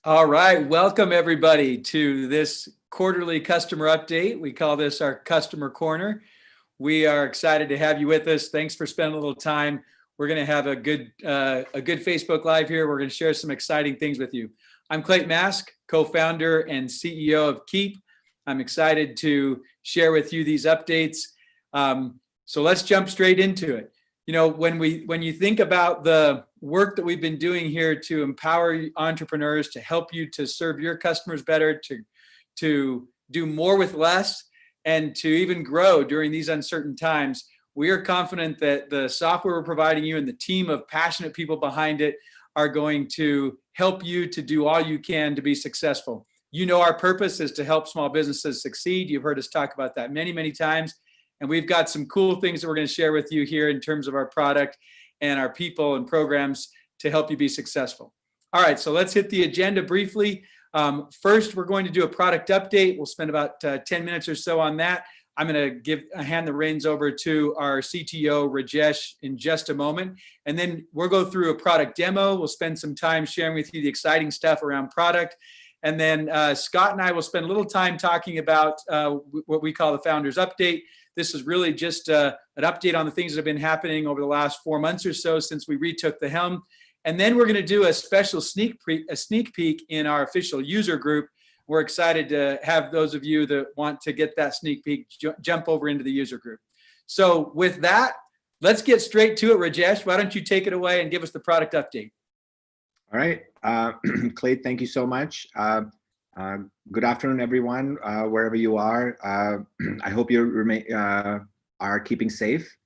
All right, welcome everybody to this quarterly customer update. We call this our Customer Corner. We are excited to have you with us. Thanks for spending a little time. We're going to have a good Facebook Live here. We're going to share some exciting things with you. I'm Clayton Mask, co-founder and CEO of Keap. I'm excited to share with you these updates. So let's jump straight into it. You know, when you think about the work that we've been doing here to empower entrepreneurs, to help you to serve your customers better, to do more with less, and to even grow during these uncertain times, we are confident that the software we're providing you and the team of passionate people behind it are going to help you to do all you can to be successful. You know, our purpose is to help small businesses succeed. You've heard us talk about that many, many times. And we've got some cool things that we're going to share with you here in terms of our product and our people and programs to help you be successful. All right, so let's hit the agenda briefly. First, we're going to do a product update. We'll spend about 10 minutes or so on that. I'm going to hand the reins over to our CTO, Rajesh, in just a moment. And then we'll go through a product demo. We'll spend some time sharing with you the exciting stuff around product. And then Scott and I will spend a little time talking about what we call the Founders Update. This is really just an update on the things that have been happening over the last 4 months or so since we retook the helm. And then we're going to do a special sneak peek in our official user group. We're excited to have those of you that want to get that sneak peek jump over into the user group. So with that, let's get straight to it. Rajesh, why don't you take it away and give us the product update? All right. Clay, thank you so much. Good afternoon, everyone, wherever you are. I hope you are keeping safe.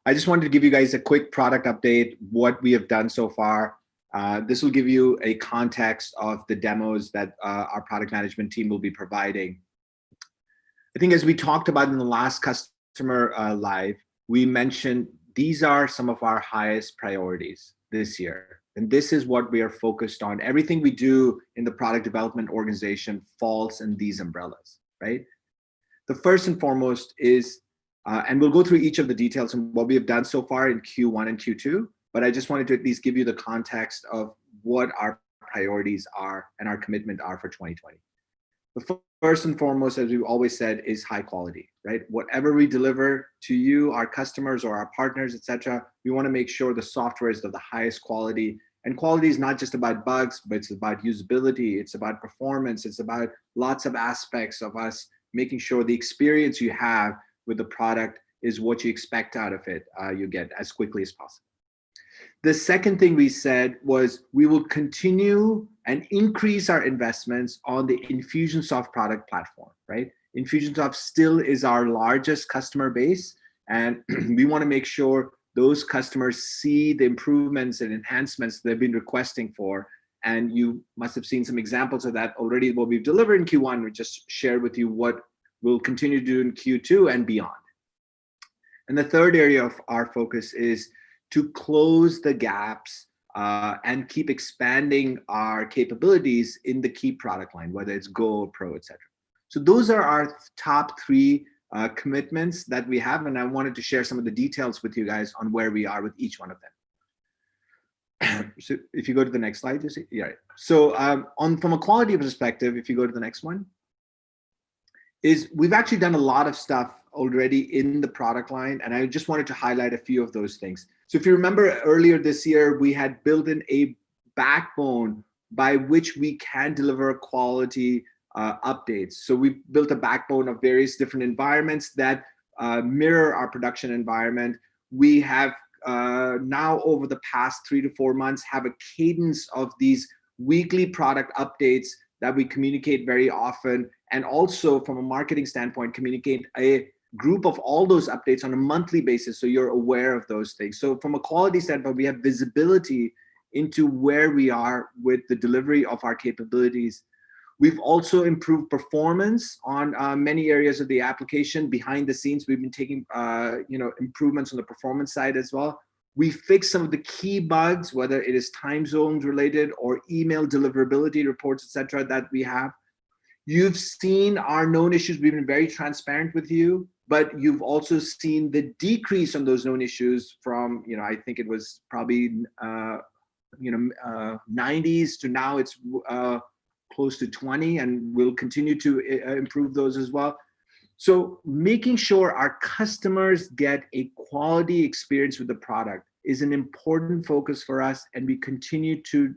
I just wanted to give you guys a quick product update, what we have done so far. This will give you a context of the demos that our product management team will be providing. I think as we talked about in the last customer live, we mentioned these are some of our highest priorities this year. And this is what we are focused on. Everything we do in the product development organization falls in these umbrellas, right? The first and foremost is, and we'll go through each of the details and what we have done so far in Q1 and Q2, but I just wanted to at least give you the context of what our priorities are and our commitment are for 2020. The first and foremost, as we've always said, is high quality, right? Whatever we deliver to you, our customers or our partners, etc., we want to make sure the software is of the highest quality. And quality is not just about bugs, but it's about usability, it's about performance, it's about lots of aspects of us making sure the experience you have with the product is what you expect out of it, you get as quickly as possible. The second thing we said was we will continue and increase our investments on the Infusionsoft product platform, right? Infusionsoft still is our largest customer base, and we want to make sure those customers see the improvements and enhancements they've been requesting for. And you must have seen some examples of that already. What we've delivered in Q1, we just shared with you what we'll continue to do in Q2 and beyond. And the third area of our focus is to close the gaps and keep expanding our capabilities in the Keap product line, whether it's Go, Pro, etc. So those are our top three commitments that we have, and I wanted to share some of the details with you guys on where we are with each one of them. So if you go to the next slide, you see, yeah. So from a quality perspective, if you go to the next one, is we've actually done a lot of stuff already in the product line, and I just wanted to highlight a few of those things. So if you remember earlier this year, we had built in a backbone by which we can deliver quality updates. So we built a backbone of various different environments that mirror our production environment. We have now over the past 3 to 4 months have a cadence of these weekly product updates that we communicate very often, and also from a marketing standpoint, communicate a group of all those updates on a monthly basis so you're aware of those things. So from a quality standpoint, we have visibility into where we are with the delivery of our capabilities. We've also improved performance on many areas of the application. Behind the scenes, we've been taking improvements on the performance side as well. We fixed some of the key bugs, whether it is time zones related or email deliverability reports, etc., that we have. You've seen our known issues. We've been very transparent with you, but you've also seen the decrease on those known issues from, I think it was probably, 90s to now it's close to 20, and we'll continue to improve those as well. So making sure our customers get a quality experience with the product is an important focus for us, and we continue to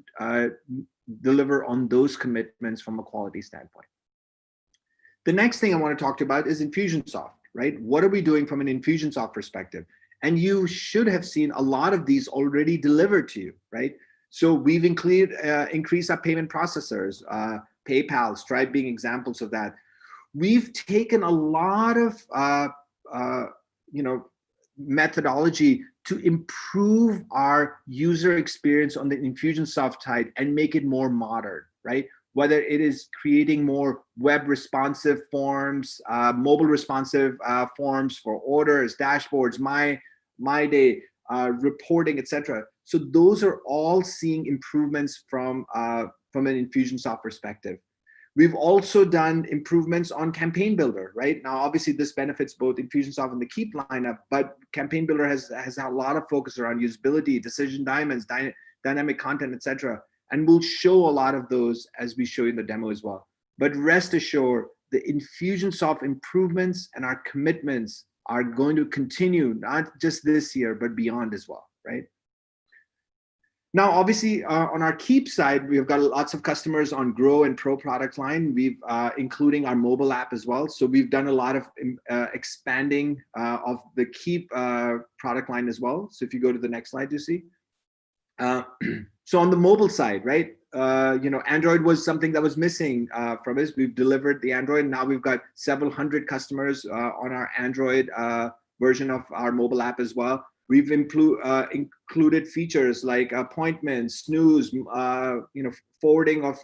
deliver on those commitments from a quality standpoint. The next thing I want to talk to you about is Infusionsoft, right? What are we doing from an Infusionsoft perspective? And you should have seen a lot of these already delivered to you, right? So we've increased our payment processors, PayPal, Stripe being examples of that. We've taken a lot of methodology to improve our user experience on the Infusionsoft side and make it more modern, right? Whether it is creating more web responsive forms, mobile responsive forms for orders, dashboards, my day, reporting, etc. So those are all seeing improvements from an Infusionsoft perspective. We've also done improvements on Campaign Builder, right? Now, obviously, this benefits both Infusionsoft and the Keap lineup, but Campaign Builder has a lot of focus around usability, decision diamonds, dynamic content, etc. And we'll show a lot of those as we show you in the demo as well. But rest assured, the Infusionsoft improvements and our commitments are going to continue, not just this year, but beyond as well, right? Now, obviously, on our Keap side, we've got lots of customers on Grow and Pro product line. We've including our mobile app as well. So we've done a lot of expanding of the Keap product line as well. So if you go to the next slide, you see. So on the mobile side, right? Android was something that was missing from us. We've delivered the Android. Now we've got several hundred customers on our Android version of our mobile app as well. We've included features like appointments, snooze, forwarding of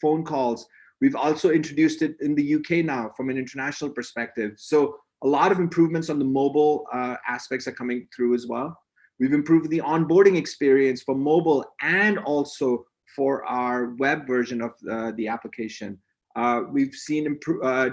phone calls. We've also introduced it in the UK now from an international perspective. So a lot of improvements on the mobile aspects are coming through as well. We've improved the onboarding experience for mobile and also for our web version of the application. We've seen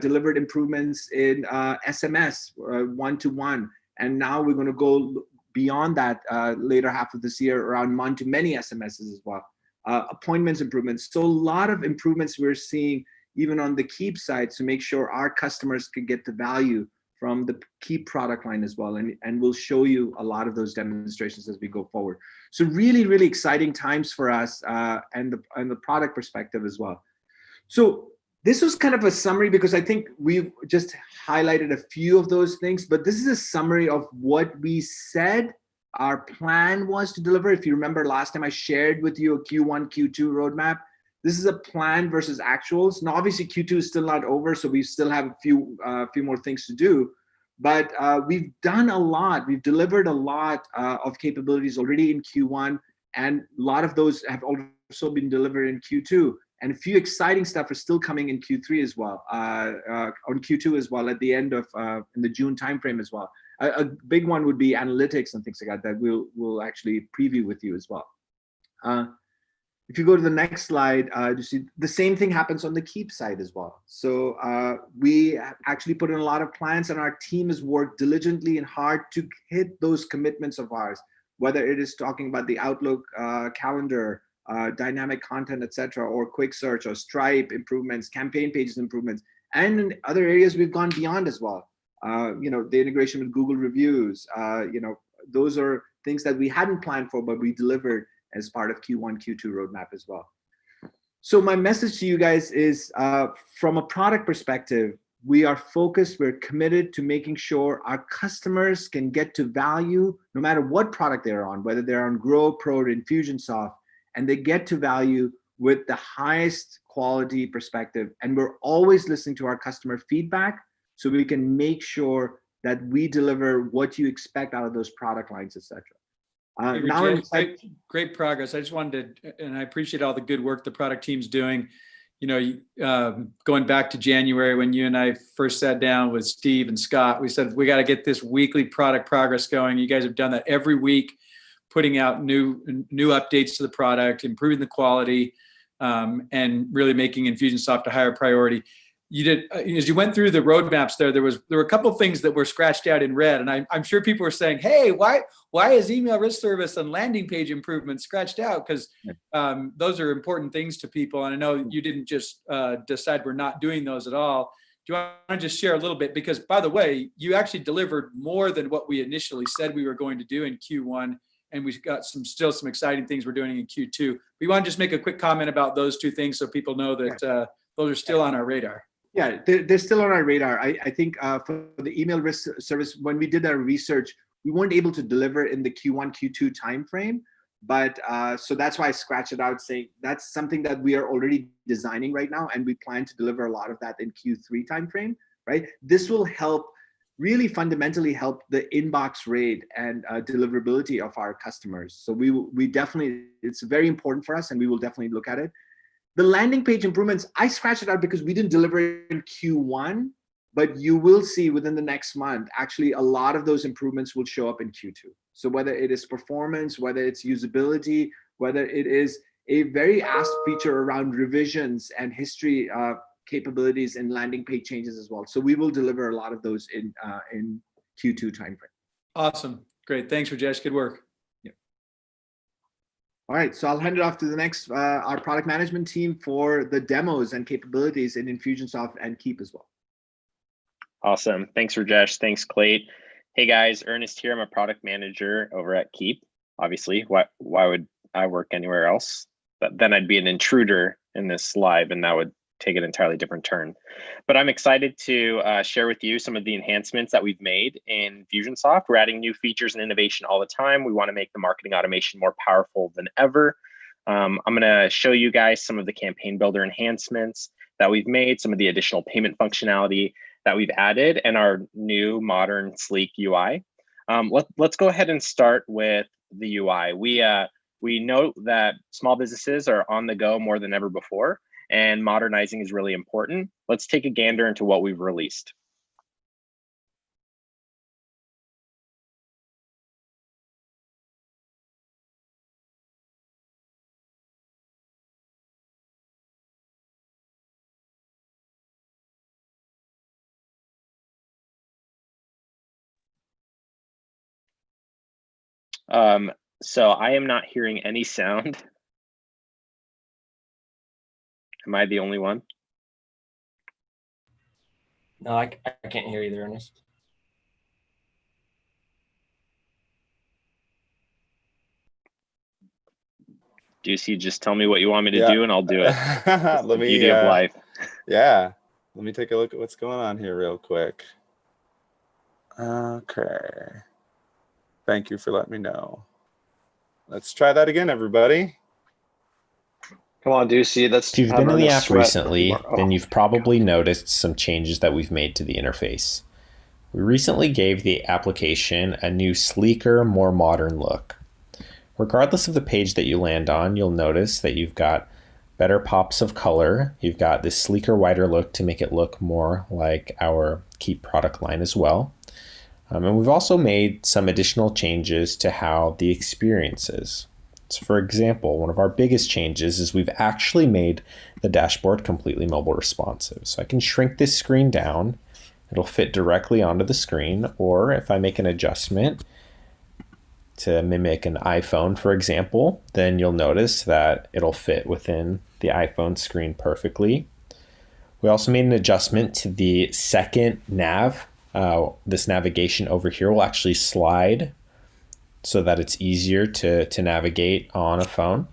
delivered improvements in SMS one-to-one. And now we're going to go beyond that later half of this year around one-to-many SMSs as well. Appointments improvements. So a lot of improvements we're seeing even on the Keap side to make sure our customers can get the value from the Keap product line as well. And we'll show you a lot of those demonstrations as we go forward. So really, really exciting times for us and the product perspective as well. So this was kind of a summary because I think we've just highlighted a few of those things, but this is a summary of what we said our plan was to deliver. If you remember last time I shared with you a Q1, Q2 roadmap, this is a plan versus actuals. Now, obviously Q2 is still not over, so we still have a few more things to do, but we've done a lot. We've delivered a lot of capabilities already in Q1, and a lot of those have also been delivered in Q2. And a few exciting stuff is still coming in Q3 as well, on Q2 as well, at the end of in the June timeframe as well. A big one would be analytics and things like that we'll actually preview with you as well. If you go to the next slide, you see the same thing happens on the Keap side as well. So we actually put in a lot of plans, and our team has worked diligently and hard to hit those commitments of ours, whether it is talking about the Outlook calendar, dynamic content, etc., or quick search or Stripe improvements, campaign pages improvements, and in other areas we've gone beyond as well. The integration with Google reviews, those are things that we hadn't planned for, but we delivered as part of Q1, Q2 roadmap as well. So my message to you guys is, from a product perspective, we are focused, we're committed to making sure our customers can get to value no matter what product they're on, whether they're on Grow, Pro, or Infusionsoft, and they get to value with the highest quality perspective. And we're always listening to our customer feedback so we can make sure that we deliver what you expect out of those product lines, etc. Great progress. I just wanted to, and I appreciate all the good work the product team's doing. Going back to January when you and I first sat down with Steve and Scott, we said we got to get this weekly product progress going. You guys have done that every week, putting out new updates to the product, improving the quality, and really making Infusionsoft a higher priority. you did, as you went through the roadmaps there were a couple of things that were scratched out in red, and I'm sure people were saying, hey, why is email risk service and landing page improvements scratched out? Because those are important things to people, and I know you didn't just decide we're not doing those at all. Do you want to just share a little bit? Because, by the way, you actually delivered more than what we initially said we were going to do in Q1, and we've got still some exciting things we're doing in Q2. We want to just make a quick comment about those two things so people know that those are still on our radar. Yeah, they're still on our radar. I think for the email risk service, when we did our research, we weren't able to deliver in the Q1, Q2 timeframe. But so that's why I scratched it out, saying that's something that we are already designing right now, and we plan to deliver a lot of that in Q3 timeframe, right? This will help, really fundamentally help the inbox rate and deliverability of our customers. So we definitely, it's very important for us, and we will definitely look at it. The landing page improvements, I scratched it out because we didn't deliver in Q1, but you will see within the next month, actually a lot of those improvements will show up in Q2. So whether it is performance, whether it's usability, whether it is a very asked feature around revisions and history capabilities and landing page changes as well. So we will deliver a lot of those in Q2 timeframe. Awesome. Great. Thanks, Rajesh. Good work. All right, so I'll hand it off to the next, our product management team for the demos and capabilities in Infusionsoft and Keap as well. Awesome. Thanks, Rajesh. Thanks, Clayt. Hey guys, Ernest here. I'm a product manager over at Keap. Obviously, why would I work anywhere else? But then I'd be an intruder in this live, and that would take an entirely different turn. But I'm excited to share with you some of the enhancements that we've made in Infusionsoft. We're adding new features and innovation all the time. We want to make the marketing automation more powerful than ever. I'm going to show you guys some of the campaign builder enhancements that we've made, some of the additional payment functionality that we've added, and our new modern sleek UI. Let's go ahead and start with the UI. We know that small businesses are on the go more than ever before, and modernizing is really important. Let's take a gander into what we've released. So I am not hearing any sound. Am I the only one? No, I can't hear either, Ernest. Juicy, just tell me what you want me to do and I'll do it. Let me, beauty of life. Yeah, let me take a look at what's going on here real quick. Okay. Thank you for letting me know. Let's try that again, everybody. Come on, Ducey. If you've been in the app recently, then you've probably noticed some changes that we've made to the interface. We recently gave the application a new, sleeker, more modern look. Regardless of the page that you land on, you'll notice that you've got better pops of color. You've got this sleeker, wider look to make it look more like our Keap product line as well. And we've also made some additional changes to how the experience is. So for example, one of our biggest changes is we've actually made the dashboard completely mobile responsive. So I can shrink this screen down, it'll fit directly onto the screen, or if I make an adjustment to mimic an iPhone, for example, then you'll notice that it'll fit within the iPhone screen perfectly. We also made an adjustment to the second nav. This navigation over here will actually slide so that it's easier to navigate on a phone.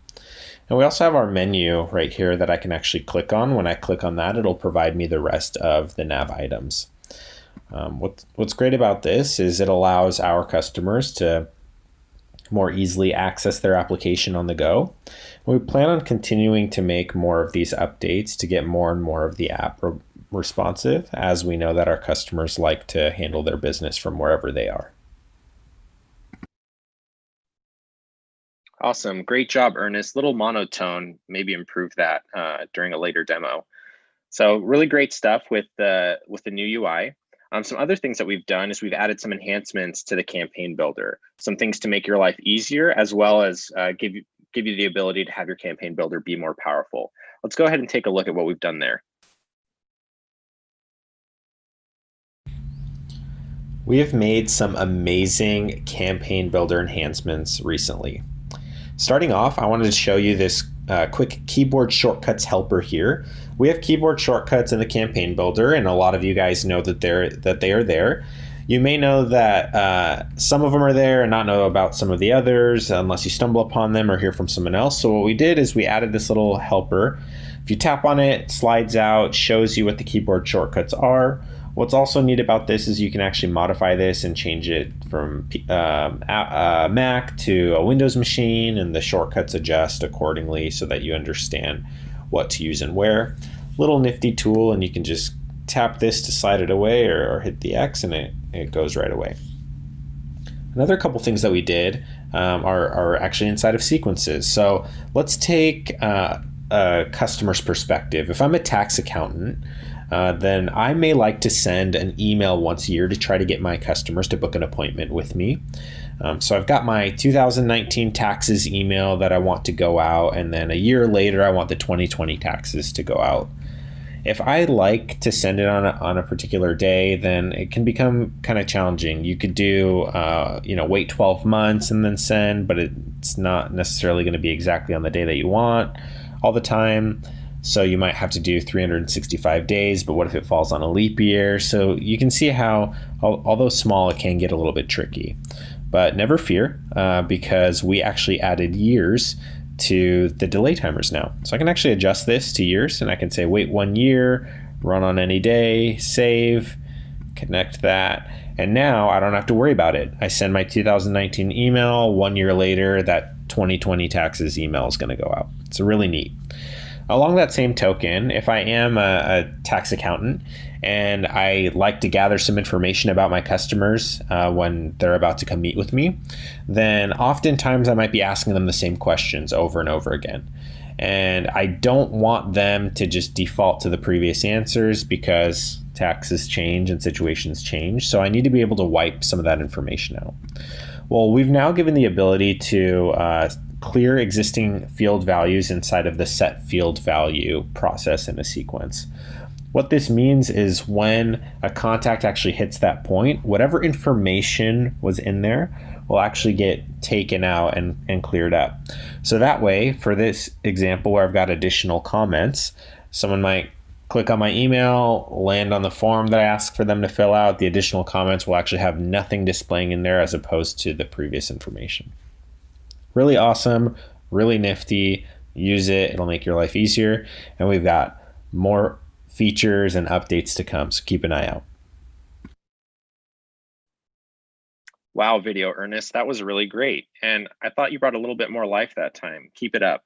And we also have our menu right here that I can actually click on. When I click on that, it'll provide me the rest of the nav items. What's great about this is it allows our customers to more easily access their application on the go. We plan on continuing to make more of these updates to get more and more of the app responsive, as we know that our customers like to handle their business from wherever they are. Awesome. Great job, Ernest. Little monotone, maybe improve that during a later demo. So really great stuff with the new UI. Some other things that we've done is we've added some enhancements to the campaign builder, some things to make your life easier, as well as give you the ability to have your campaign builder be more powerful. Let's go ahead and take a look at what we've done there. We have made some amazing campaign builder enhancements recently. Starting off, I wanted to show you this quick keyboard shortcuts helper here. We have keyboard shortcuts in the campaign builder, and a lot of you guys know that they are there. You may know that some of them are there and not know about some of the others unless you stumble upon them or hear from someone else. So what we did is we added this little helper. If you tap on it, it slides out, shows you what the keyboard shortcuts are. What's also neat about this is you can actually modify this and change it from Mac to a Windows machine, and the shortcuts adjust accordingly so that you understand what to use and where. Little nifty tool, and you can just tap this to slide it away or hit the X and it goes right away. Another couple things that we did are actually inside of sequences. So let's take a customer's perspective. If I'm a tax accountant, then I may like to send an email once a year to try to get my customers to book an appointment with me. So I've got my 2019 taxes email that I want to go out, and then a year later I want the 2020 taxes to go out. If I like to send it on a particular day, then it can become kind of challenging. You could do, wait 12 months and then send, but it's not necessarily going to be exactly on the day that you want all the time. So you might have to do 365 days, but what if it falls on a leap year? So you can see how, although small, it can get a little bit tricky. But never fear, because we actually added years to the delay timers now. So I can actually adjust this to years, and I can say wait 1 year, run on any day, save, connect that. And now I don't have to worry about it. I send my 2019 email, 1 year later, that 2020 taxes email is going to go out. It's really neat. Along that same token, if I am a tax accountant and I like to gather some information about my customers when they're about to come meet with me, then oftentimes I might be asking them the same questions over and over again. And I don't want them to just default to the previous answers because taxes change and situations change. So I need to be able to wipe some of that information out. Well, we've now given the ability to clear existing field values inside of the set field value process in a sequence. What this means is when a contact actually hits that point, whatever information was in there will actually get taken out and cleared up. So that way, for this example where I've got additional comments, someone might click on my email, land on the form that I asked for them to fill out. The additional comments will actually have nothing displaying in there as opposed to the previous information. Really awesome, really nifty. Use it, it'll make your life easier. And we've got more features and updates to come, so keep an eye out. Wow, video Ernest, that was really great. And I thought you brought a little bit more life that time. Keep it up.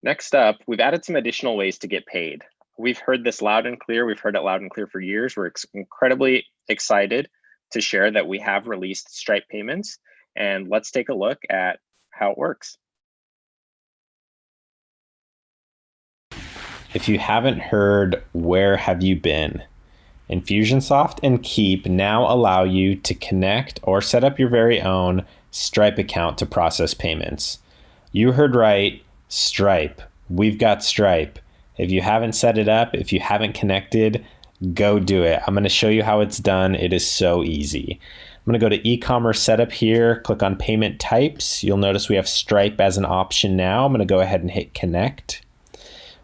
Next up, we've added some additional ways to get paid. We've heard this loud and clear. We've heard it loud and clear for years. We're incredibly excited to share that we have released Stripe payments. And let's take a look at how it works. If you haven't heard, where have you been? Infusionsoft and Keap now allow you to connect or set up your very own Stripe account to process payments. You heard right, Stripe. We've got Stripe. If you haven't set it up, if you haven't connected, go do it. I'm going to show you how it's done. It is so easy. I'm going to go to e-commerce setup here, click on payment types. You'll notice we have Stripe as an option now. I'm going to go ahead and hit connect.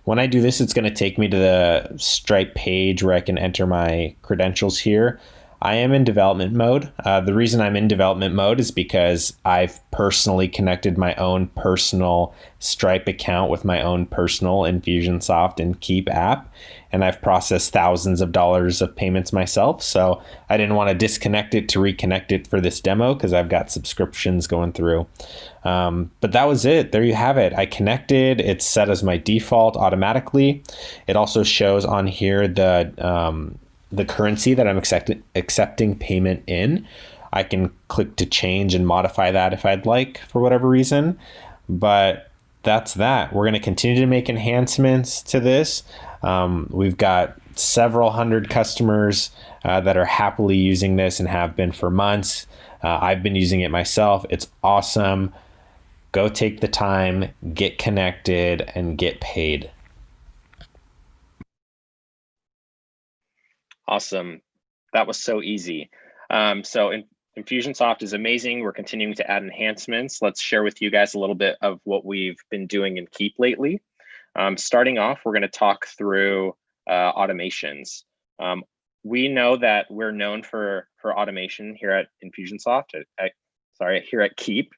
When I do this, it's going to take me to the Stripe page where I can enter my credentials here. I am in development mode. The reason I'm in development mode is because I've personally connected my own personal Stripe account with my own personal Infusionsoft and Keap app, and I've processed thousands of dollars of payments myself. So I didn't want to disconnect it to reconnect it for this demo because I've got subscriptions going through. But that was it. There you have it. I connected. It's set as my default automatically. It also shows on here the currency that I'm accepting payment in. I can click to change and modify that if I'd like for whatever reason, but that's that. We're going to continue to make enhancements to this. We've got several hundred customers that are happily using this and have been for months. I've been using it myself. It's awesome. Go take the time, get connected, and get paid. Awesome. That was so easy. Infusionsoft is amazing. We're continuing to add enhancements. Let's share with you guys a little bit of what we've been doing in Keap lately. Starting off, we're going to talk through automations. We know that we're known for automation here at Infusionsoft. Here at Keap.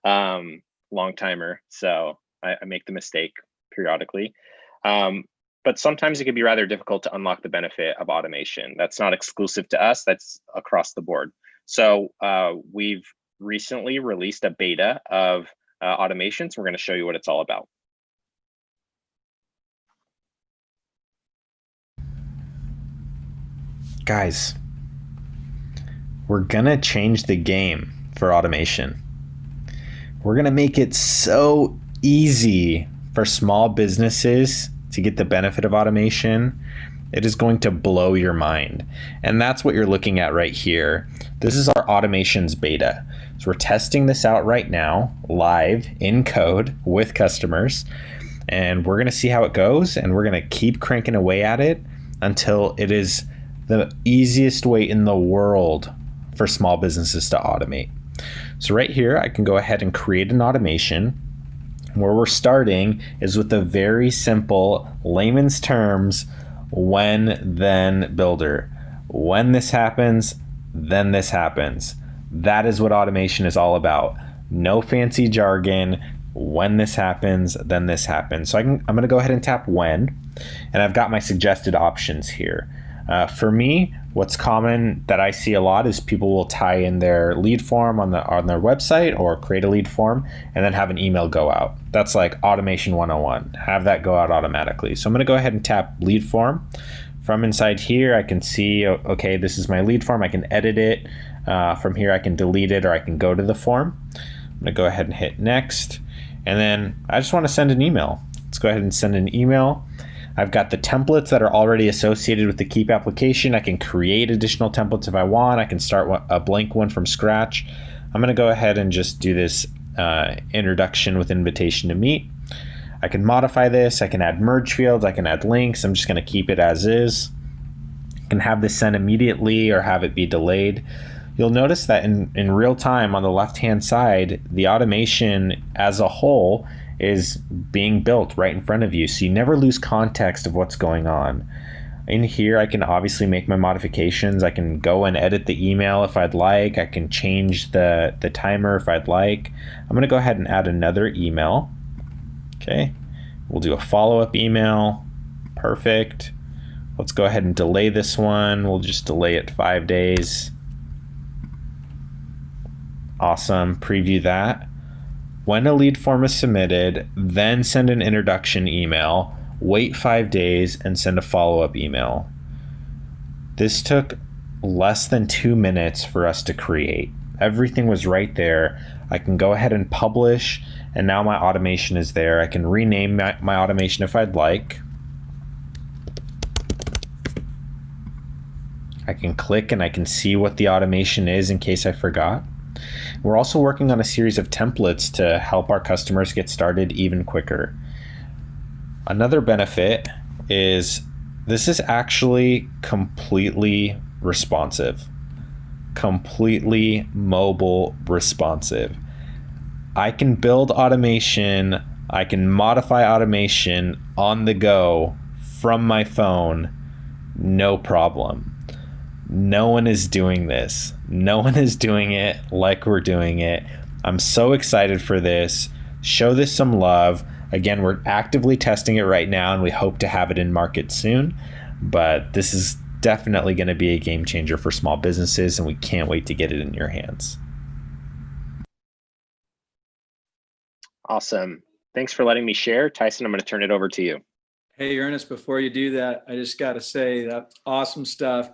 Long timer, so I make the mistake periodically. But sometimes it can be rather difficult to unlock the benefit of automation. That's not exclusive to us, that's across the board. So we've recently released a beta of automations. We're going to show you what it's all about. Guys, we're gonna change the game for automation. We're gonna make it so easy for small businesses to get the benefit of automation. It is going to blow your mind. And that's what you're looking at right here. This is our automations beta. So we're testing this out right now, live in code with customers. And we're gonna see how it goes, and we're gonna keep cranking away at it until it is the easiest way in the world for small businesses to automate. So right here, I can go ahead and create an automation. Where we're starting is with a very simple layman's terms, when then builder. When this happens, then this happens. That is what automation is all about. No fancy jargon. When this happens, then this happens. So I'm going to go ahead and tap when, and I've got my suggested options here. For me, what's common that I see a lot is people will tie in their lead form on their website or create a lead form and then have an email go out. That's like automation 101. Have that go out automatically. So I'm going to go ahead and tap lead form. From inside here, I can see, okay, this is my lead form. I can edit it. From here, I can delete it, or I can go to the form. I'm going to go ahead and hit next. And then I just want to send an email. Let's go ahead and send an email. I've got the templates that are already associated with the Keap application. I can create additional templates if I want. I can start a blank one from scratch. I'm going to go ahead and just do this introduction with invitation to meet. I can modify this. I can add merge fields. I can add links. I'm just going to keep it as is. I can have this sent immediately or have it be delayed. You'll notice that in real time on the left-hand side, the automation as a whole is being built right in front of you. So you never lose context of what's going on. In here, I can obviously make my modifications. I can go and edit the email if I'd like. I can change the timer if I'd like. I'm going to go ahead and add another email. Okay, we'll do a follow-up email. Perfect. Let's go ahead and delay this one. We'll just delay it 5 days. Awesome. Preview that. When a lead form is submitted, then send an introduction email, wait 5 days, and send a follow-up email. This took less than 2 minutes for us to create. Everything was right there. I can go ahead and publish, and now my automation is there. I can rename my automation if I'd like. I can click and I can see what the automation is in case I forgot. We're also working on a series of templates to help our customers get started even quicker. Another benefit is this is actually completely responsive, completely mobile responsive. I can build automation, I can modify automation on the go from my phone, no problem. No one is doing this. No one is doing it like we're doing it. I'm so excited for this. Show this some love. Again, we're actively testing it right now, and we hope to have it in market soon. But this is definitely going to be a game changer for small businesses, and we can't wait to get it in your hands. Awesome. Thanks for letting me share. Tyson, I'm going to turn it over to you. Hey, Ernest, before you do that, I just got to say that's awesome stuff.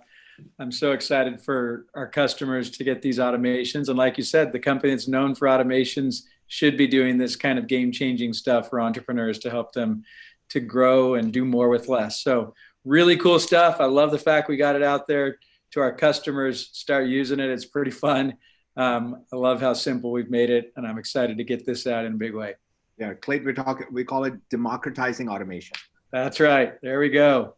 I'm so excited for our customers to get these automations. And like you said, the company that's known for automations should be doing this kind of game-changing stuff for entrepreneurs to help them to grow and do more with less. So really cool stuff. I love the fact we got it out there to our customers. Start using it. It's pretty fun. I love how simple we've made it, and I'm excited to get this out in a big way. Yeah, Clayton, we call it democratizing automation. That's right. There we go.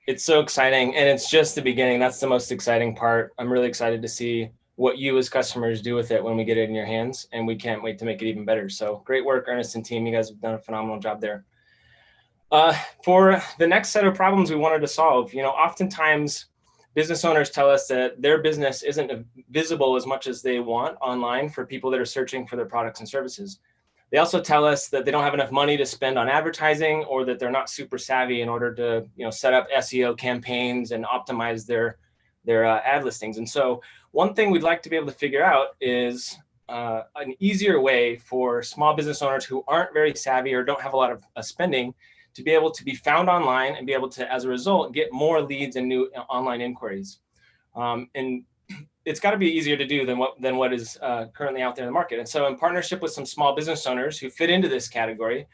It's so exciting, and it's just the beginning. That's the most exciting part. I'm really excited to see what you as customers do with it when we get it in your hands, and we can't wait to make it even better. So great work, Ernest and team. You guys have done a phenomenal job there. For the next set of problems we wanted to solve, oftentimes business owners tell us that their business isn't visible as much as they want online for people that are searching for their products and services. They also tell us that they don't have enough money to spend on advertising, or that they're not super savvy in order to, set up SEO campaigns and optimize their ad listings. And so one thing we'd like to be able to figure out is an easier way for small business owners who aren't very savvy or don't have a lot of spending to be able to be found online and be able to, as a result, get more leads and new online inquiries. And it's got to be easier to do than what is currently out there in the market. And so in partnership with some small business owners who fit into this category,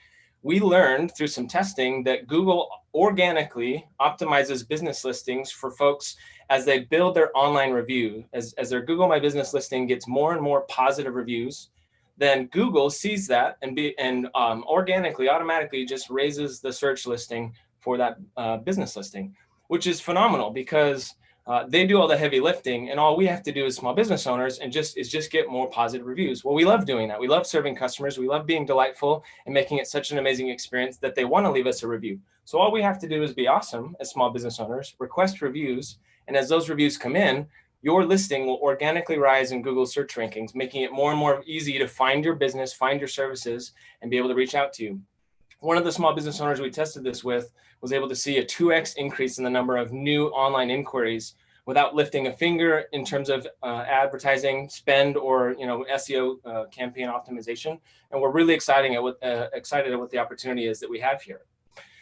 we learned through some testing that Google organically optimizes business listings for folks as they build their online review. As their Google My Business listing gets more and more positive reviews, then Google sees that and organically, automatically just raises the search listing for that business listing, which is phenomenal because they do all the heavy lifting, and all we have to do as small business owners is just get more positive reviews. Well, we love doing that. We love serving customers. We love being delightful and making it such an amazing experience that they want to leave us a review. So all we have to do is be awesome as small business owners, request reviews, and as those reviews come in, your listing will organically rise in Google search rankings, making it more and more easy to find your business, find your services, and be able to reach out to you. One of the small business owners we tested this with was able to see a 2x increase in the number of new online inquiries without lifting a finger in terms of advertising spend or SEO campaign optimization. And we're really excited at what the opportunity is that we have here.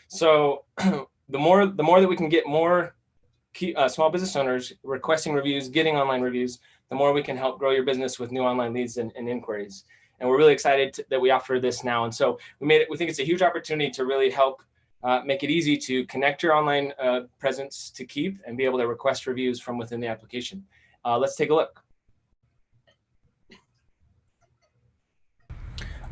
So the more that we can get more small business owners requesting reviews, getting online reviews, the more we can help grow your business with new online leads and inquiries. And we're really excited that we offer this now. And so we think it's a huge opportunity to really help make it easy to connect your online presence to Keap and be able to request reviews from within the application. Let's take a look.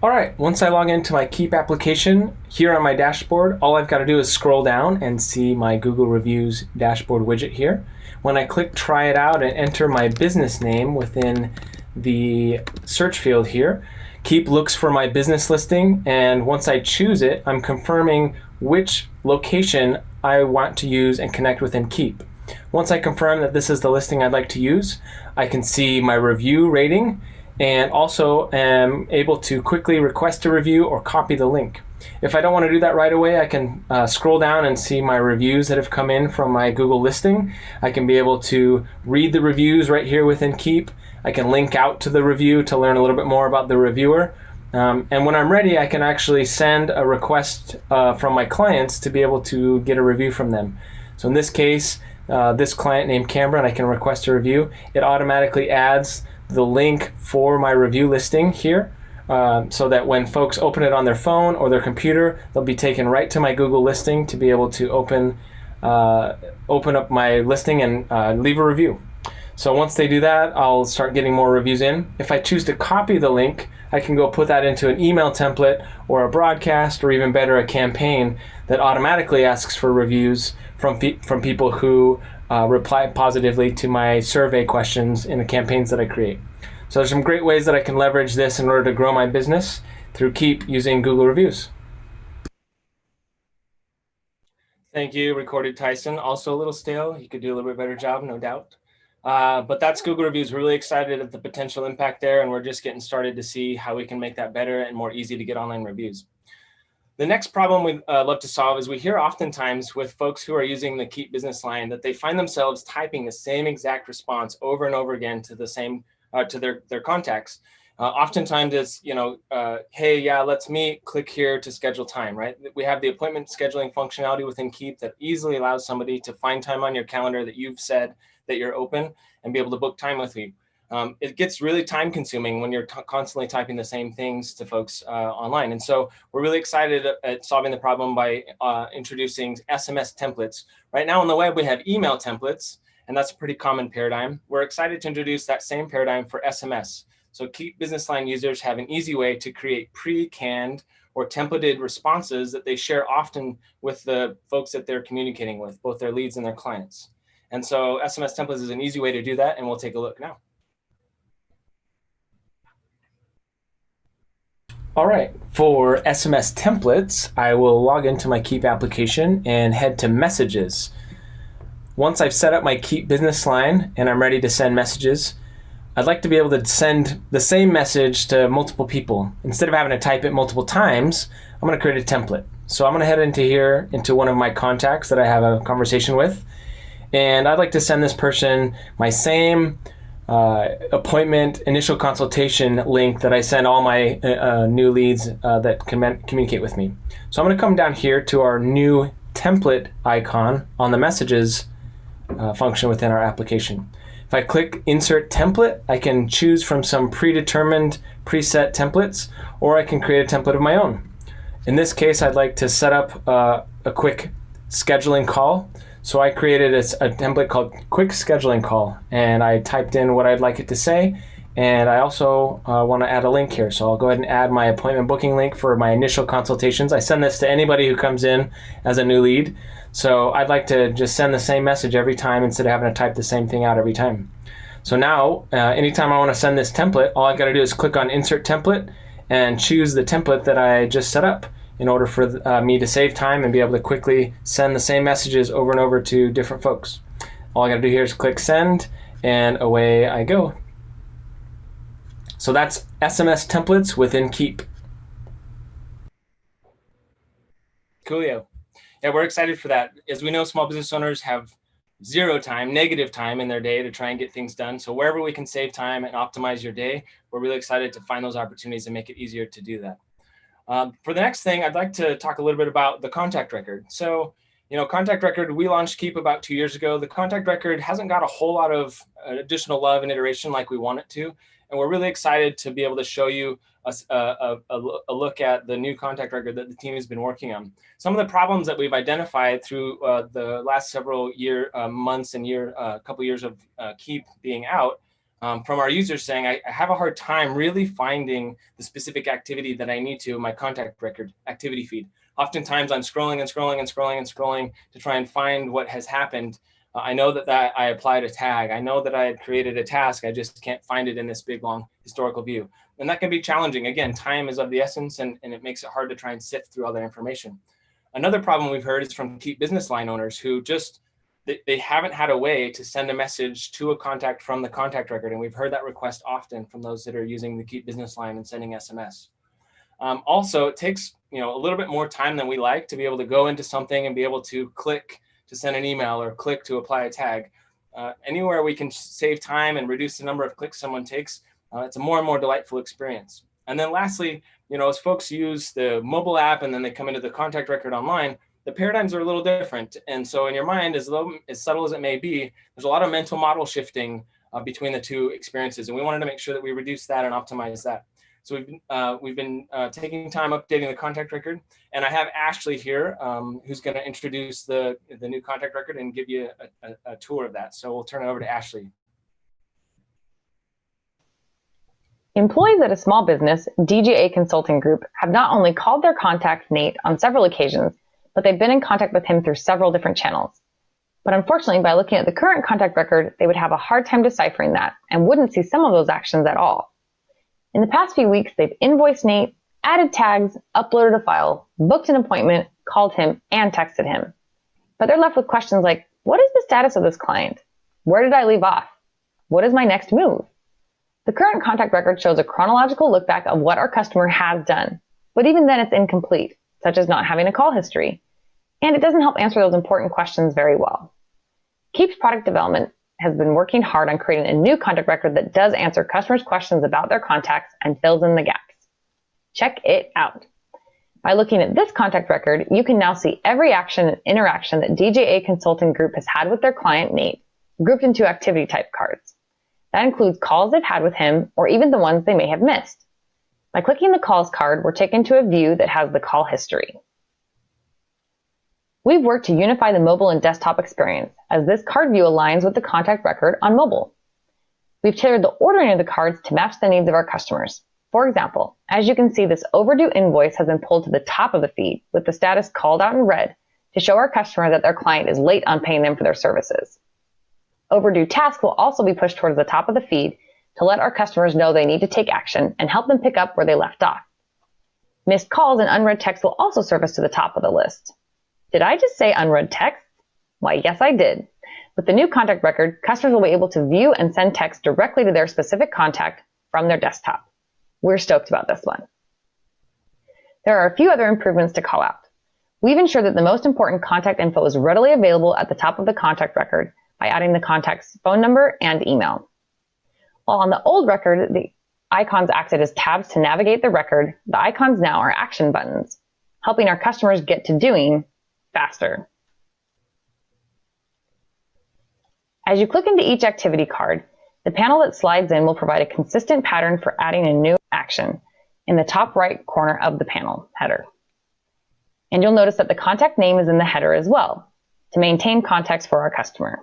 All right, once I log into my Keap application, here on my dashboard, all I've got to do is scroll down and see my Google Reviews dashboard widget here. When I click try it out and enter my business name within the search field here, Keap looks for my business listing, and once I choose it, I'm confirming which location I want to use and connect within Keap. Once I confirm that this is the listing I'd like to use, I can see my review rating and also am able to quickly request a review or copy the link. If I don't want to do that right away, I can scroll down and see my reviews that have come in from my Google listing. I can be able to read the reviews right here within Keap. I can link out to the review to learn a little bit more about the reviewer. And when I'm ready, I can actually send a request from my clients to be able to get a review from them. So in this case, this client named Cameron, I can request a review. It automatically adds the link for my review listing here, so that when folks open it on their phone or their computer, they'll be taken right to my Google listing to be able to open up my listing and leave a review. So once they do that, I'll start getting more reviews in. If I choose to copy the link, I can go put that into an email template or a broadcast, or even better, a campaign that automatically asks for reviews from people who reply positively to my survey questions in the campaigns that I create. So there's some great ways that I can leverage this in order to grow my business through Keap using Google Reviews. Thank you, Recorded Tyson. Also a little stale. You could do a little bit better job, no doubt. But that's Google Reviews. We're really excited at the potential impact there, and we're just getting started to see how we can make that better and more easy to get online reviews. The next problem we'd love to solve is we hear oftentimes with folks who are using the Keap business line that they find themselves typing the same exact response over and over again to the same to their contacts. Oftentimes it's, hey, yeah, let's meet, click here to schedule time, right? We have the appointment scheduling functionality within Keap that easily allows somebody to find time on your calendar that you've said that you're open and be able to book time with you. It gets really time consuming when you're constantly typing the same things to folks online. And so we're really excited at solving the problem by introducing SMS templates. Right now on the web, we have email templates, and that's a pretty common paradigm. We're excited to introduce that same paradigm for SMS. So Keap business line users have an easy way to create pre-canned or templated responses that they share often with the folks that they're communicating with, both their leads and their clients. And so SMS templates is an easy way to do that, and we'll take a look now. All right, for SMS templates, I will log into my Keap application and head to messages. Once I've set up my Keap business line and I'm ready to send messages, I'd like to be able to send the same message to multiple people. Instead of having to type it multiple times, I'm going to create a template. So I'm going to head into here, into one of my contacts that I have a conversation with, and I'd like to send this person my same appointment initial consultation link that I send all my new leads that communicate with me. So I'm going to come down here to our new template icon on the messages function within our application. If I click insert template, I can choose from some predetermined preset templates, or I can create a template of my own. In this case, I'd like to set up a quick scheduling call. So I created a template called quick scheduling call, and I typed in what I'd like it to say. And I also want to add a link here. So I'll go ahead and add my appointment booking link for my initial consultations. I send this to anybody who comes in as a new lead. So I'd like to just send the same message every time instead of having to type the same thing out every time. So now, anytime I want to send this template, all I've got to do is click on insert template and choose the template that I just set up in order for me to save time and be able to quickly send the same messages over and over to different folks. All I got to do here is click send, and away I go. So that's SMS templates within Keap. Coolio. Yeah, we're excited for that. As we know, small business owners have zero time, negative time in their day to try and get things done. So wherever we can save time and optimize your day, we're really excited to find those opportunities and make it easier to do that. For the next thing, I'd like to talk a little bit about the contact record. So, contact record, we launched Keap about 2 years ago. The contact record hasn't got a whole lot of additional love and iteration like we want it to. And we're really excited to be able to show you a look at the new contact record that the team has been working on. Some of the problems that we've identified through the last several months and couple years of Keap being out, from our users saying, I have a hard time really finding the specific activity that I need to in my contact record activity feed. Oftentimes I'm scrolling and scrolling and scrolling and scrolling to try and find what has happened. I know that I applied a tag. I know that I had created a task. I just can't find it in this big, long historical view. And that can be challenging. Again, time is of the essence, and it makes it hard to try and sift through all that information. Another problem we've heard is from Keap business line owners who just, they haven't had a way to send a message to a contact from the contact record. And we've heard that request often from those that are using the Keap business line and sending SMS. Also, it takes a little bit more time than we like to be able to go into something and be able to click to send an email or click to apply a tag. Anywhere we can save time and reduce the number of clicks someone takes, it's a more and more delightful experience. And then lastly, as folks use the mobile app and then they come into the contact record online, the paradigms are a little different. And so in your mind, as subtle as it may be, there's a lot of mental model shifting between the two experiences. And we wanted to make sure that we reduce that and optimize that. So we've been taking time updating the contact record. And I have Ashley here, who's going to introduce the new contact record and give you a tour of that. So we'll turn it over to Ashley. Employees at a small business, DGA Consulting Group, have not only called their contact Nate on several occasions, but they've been in contact with him through several different channels. But unfortunately, by looking at the current contact record, they would have a hard time deciphering that and wouldn't see some of those actions at all. In the past few weeks, they've invoiced Nate, added tags, uploaded a file, booked an appointment, called him, and texted him. But they're left with questions like, what is the status of this client? Where did I leave off? What is my next move? The current contact record shows a chronological look back of what our customer has done, but even then it's incomplete, such as not having a call history. And it doesn't help answer those important questions very well. Keap's product development has been working hard on creating a new contact record that does answer customers' questions about their contacts and fills in the gaps. Check it out. By looking at this contact record, you can now see every action and interaction that DGA Consulting Group has had with their client, Nate, grouped into activity type cards. That includes calls they've had with him or even the ones they may have missed. By clicking the calls card, we're taken to a view that has the call history. We've worked to unify the mobile and desktop experience as this card view aligns with the contact record on mobile. We've tailored the ordering of the cards to match the needs of our customers. For example, as you can see, this overdue invoice has been pulled to the top of the feed with the status called out in red to show our customer that their client is late on paying them for their services. Overdue tasks will also be pushed towards the top of the feed to let our customers know they need to take action and help them pick up where they left off. Missed calls and unread text will also surface to the top of the list. Did I just say unread text? Why, yes, I did. With the new contact record, customers will be able to view and send text directly to their specific contact from their desktop. We're stoked about this one. There are a few other improvements to call out. We've ensured that the most important contact info is readily available at the top of the contact record by adding the contact's phone number and email. While on the old record, the icons acted as tabs to navigate the record, the icons now are action buttons, helping our customers get to doing faster. As you click into each activity card, the panel that slides in will provide a consistent pattern for adding a new action in the top right corner of the panel header. And you'll notice that the contact name is in the header as well to maintain context for our customer.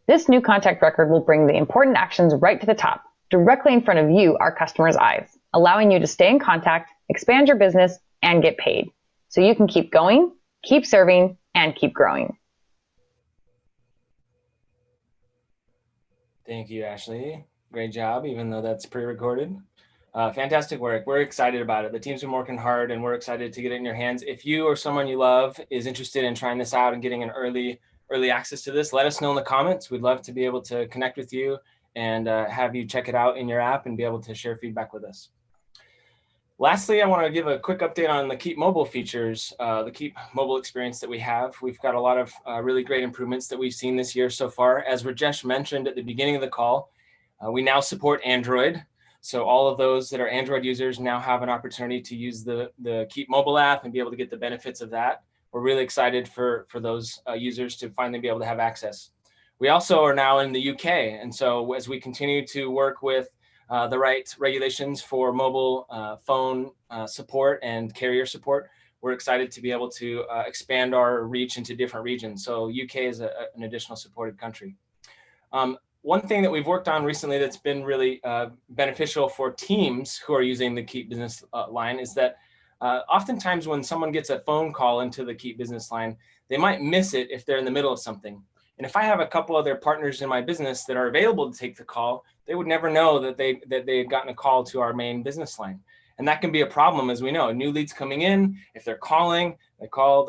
This new contact record will bring the important actions right to the top, directly in front of you, our customer's eyes, allowing you to stay in contact, expand your business, and get paid, so you can keep going, keep serving, and keep growing. Thank you, Ashley. Great job, even though that's pre-recorded. Fantastic work. We're excited about it. The team's been working hard and we're excited to get it in your hands. If you or someone you love is interested in trying this out and getting an early access to this, let us know in the comments. We'd love to be able to connect with you and have you check it out in your app and be able to share feedback with us. Lastly, I want to give a quick update on the Keap mobile features, the Keap mobile experience that we have. We've got a lot of really great improvements that we've seen this year so far. As Rajesh mentioned at the beginning of the call, we now support Android. So all of those that are Android users now have an opportunity to use the Keap mobile app and be able to get the benefits of that. We're really excited for those users to finally be able to have access. We also are now in the UK. And so as we continue to work with the right regulations for mobile phone support and carrier support, we're excited to be able to expand our reach into different regions. So UK is an additional supported country. One thing that we've worked on recently that's been really beneficial for teams who are using the Keap business line is that oftentimes when someone gets a phone call into the Keap business line, they might miss it if they're in the middle of something. And if I have a couple other partners in my business that are available to take the call, they would never know that they had gotten a call to our main business line. And that can be a problem, as we know. New leads coming in, if they're calling, they call.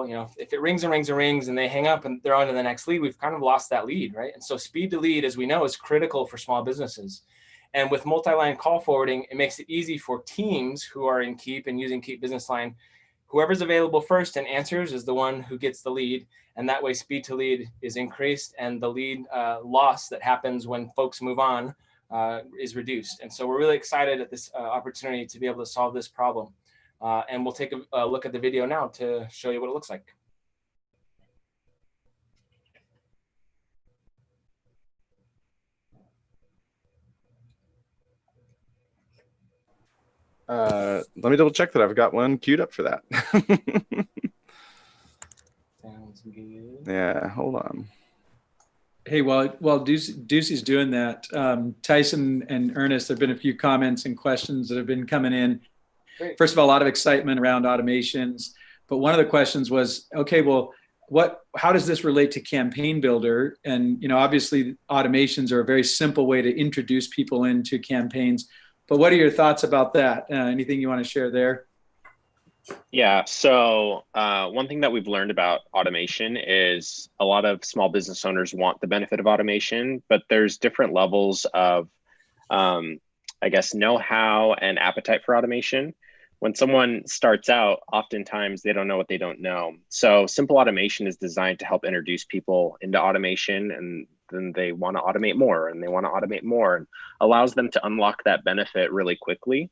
You know, if it rings and rings and rings and they hang up and they're on to the next lead, we've kind of lost that lead, right? And so speed to lead, as we know, is critical for small businesses. And with multi-line call forwarding, it makes it easy for teams who are in Keap and using Keap Business Line. Whoever's available first and answers is the one who gets the lead. And that way speed to lead is increased and the lead loss that happens when folks move on is reduced. And so we're really excited at this opportunity to be able to solve this problem. And we'll take a look at the video now to show you what it looks like. Let me double check that I've got one queued up for that. Sounds good. Yeah, hold on. Hey, while Ducey's doing that, Tyson and Ernest, there have been a few comments and questions that have been coming in. Great. First of all, a lot of excitement around automations. But one of the questions was, okay, well, how does this relate to Campaign Builder? And, you know, obviously automations are a very simple way to introduce people into campaigns. But what are your thoughts about that? Anything you want to share there? Yeah, so one thing that we've learned about automation is a lot of small business owners want the benefit of automation, but there's different levels of, I guess, know-how and appetite for automation. When someone starts out, oftentimes they don't know what they don't know. So simple automation is designed to help introduce people into automation, and then they want to automate more and they want to automate more, and allows them to unlock that benefit really quickly.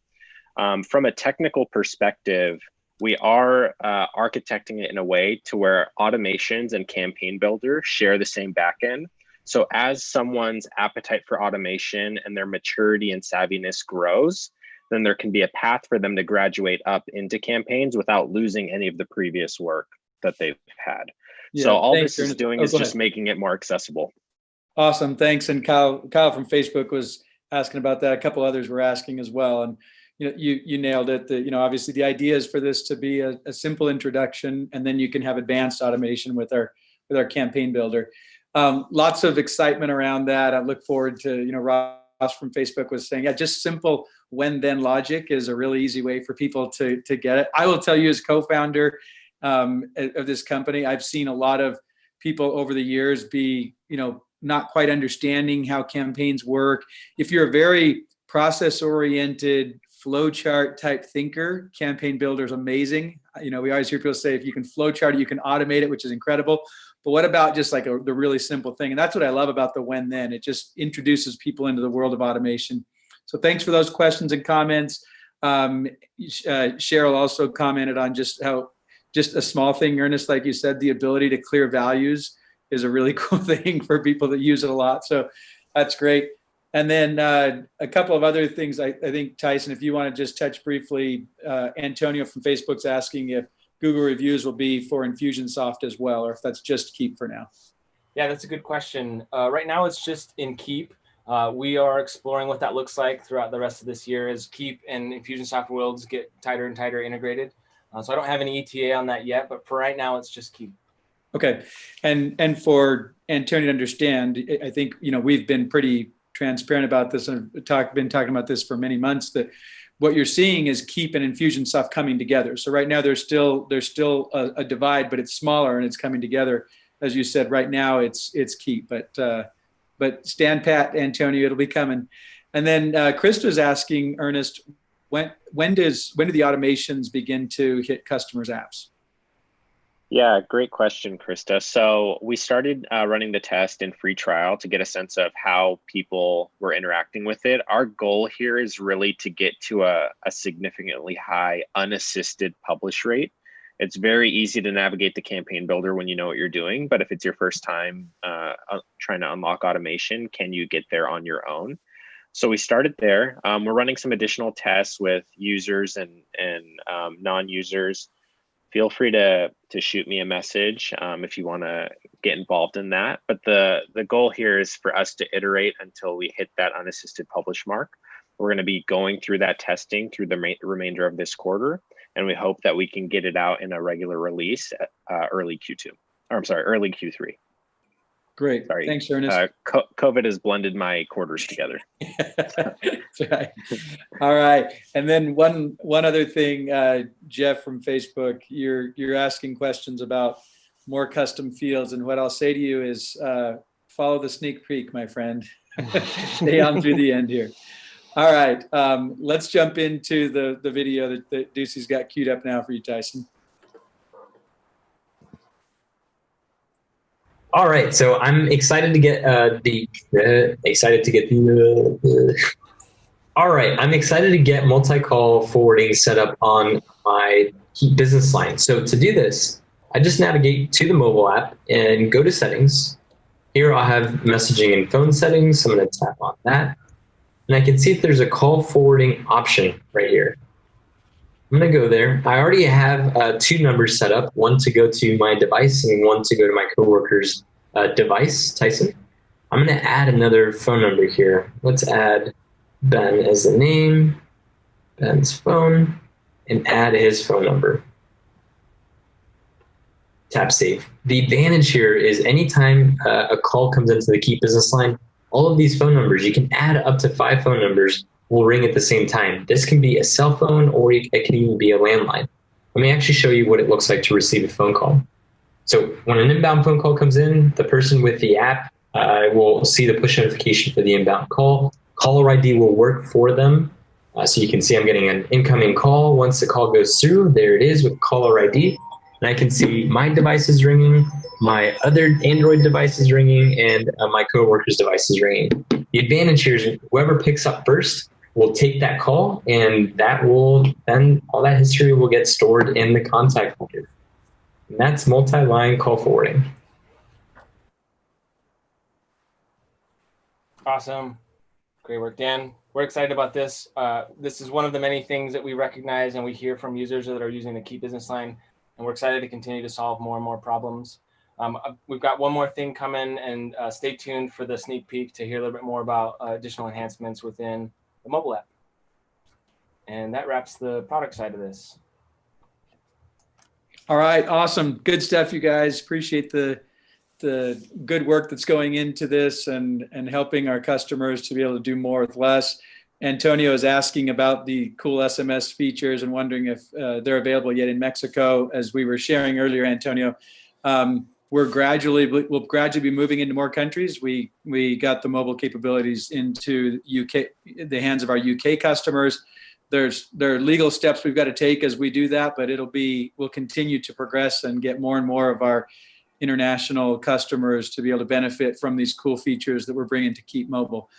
From a technical perspective, we are architecting it in a way to where automations and Campaign Builder share the same backend. So as someone's appetite for automation and their maturity and savviness grows, then there can be a path for them to graduate up into campaigns without losing any of the previous work that they've had. Yeah, so all this is doing is just making it more accessible. Awesome. Thanks. And Kyle from Facebook was asking about that. A couple others were asking as well. And you nailed it. Obviously the idea is for this to be a simple introduction, and then you can have advanced automation with our campaign builder. Lots of excitement around that. I look forward to, Ross from Facebook was saying, yeah, just simple when then logic is a really easy way for people to get it. I will tell you, as co-founder of this company, I've seen a lot of people over the years be, not quite understanding how campaigns work. If you're a very process-oriented flowchart type thinker, Campaign Builder is amazing. We always hear people say, if you can flowchart it, you can automate it, which is incredible. But what about just like the really simple thing? And that's what I love about the when then. It just introduces people into the world of automation. So thanks for those questions and comments. Cheryl also commented on just how just a small thing, Ernest, like you said, the ability to clear values is a really cool thing for people that use it a lot. So that's great. And then a couple of other things, I think, Tyson, if you want to just touch briefly, Antonio from Facebook's asking if Google reviews will be for Infusionsoft as well, or if that's just Keap for now. Yeah, that's a good question. Right now, it's just in Keap. We are exploring what that looks like throughout the rest of this year as Keap and Infusionsoft worlds get tighter and tighter integrated. So I don't have any ETA on that yet, but for right now, it's just Keap. Okay, and for Antonio to understand, I think we've been pretty transparent about this and been talking about this for many months, that what you're seeing is Keap and Infusionsoft coming together. So right now there's still a divide, but it's smaller and it's coming together. As you said, right now it's Keap, but stand pat, Antonio, it'll be coming. And then Krista's asking, Ernest, when do the automations begin to hit customers' apps? Yeah, great question, Krista. So we started running the test in free trial to get a sense of how people were interacting with it. Our goal here is really to get to a significantly high unassisted publish rate. It's very easy to navigate the campaign builder when you know what you're doing, but if it's your first time trying to unlock automation, can you get there on your own? So we started there. We're running some additional tests with users and non-users. Feel free to shoot me a message if you want to get involved in that. But the goal here is for us to iterate until we hit that unassisted publish mark. We're going to be going through that testing through the remainder of this quarter, and we hope that we can get it out in a regular release early Q2. Or I'm sorry, early Q3. Great. Sorry. Thanks, Ernest. COVID has blended my quarters together. That's right. All right. And then one other thing, Jeff from Facebook, you're asking questions about more custom fields, and what I'll say to you is follow the sneak peek, my friend. Stay on through the end here. All right. Let's jump into the video that Ducey's got queued up now for you, Tyson. All right, so I'm excited to get All right, I'm excited to get multi-call forwarding set up on my Keap business line. So to do this, I just navigate to the mobile app and go to settings. Here I'll have messaging and phone settings. So I'm going to tap on that, and I can see if there's a call forwarding option right here. I'm going to go there. I already have 2 numbers set up, one to go to my device and one to go to my coworker's device, Tyson. I'm going to add another phone number here. Let's add Ben as the name, Ben's phone, and add his phone number. Tap save. The advantage here is anytime a call comes into the Keap business line, all of these phone numbers, you can add up to 5 phone numbers will ring at the same time. This can be a cell phone, or it can even be a landline. Let me actually show you what it looks like to receive a phone call. So when an inbound phone call comes in, the person with the app will see the push notification for the inbound call. Caller ID will work for them. So you can see I'm getting an incoming call. Once the call goes through, there it is with caller ID. And I can see my device is ringing, my other Android device is ringing, and my coworker's device is ringing. The advantage here is whoever picks up first will take that call, and that will then all that history will get stored in the contact folder. And that's multi-line call forwarding. Awesome. Great work, Dan. We're excited about this. This is one of the many things that we recognize and we hear from users that are using the Keap business line, and we're excited to continue to solve more and more problems. We've got one more thing coming, and stay tuned for the sneak peek to hear a little bit more about additional enhancements within the mobile app. And that wraps the product side of this. All right, awesome. Good stuff, you guys. Appreciate the good work that's going into this and helping our customers to be able to do more with less. Antonio is asking about the cool SMS features and wondering if they're available yet in Mexico. As we were sharing earlier, Antonio, we'll gradually be moving into more countries. We got the mobile capabilities into the hands of our UK customers. There are legal steps we've got to take as we do that, but we'll continue to progress and get more and more of our international customers to be able to benefit from these cool features that we're bringing to Keap Mobile.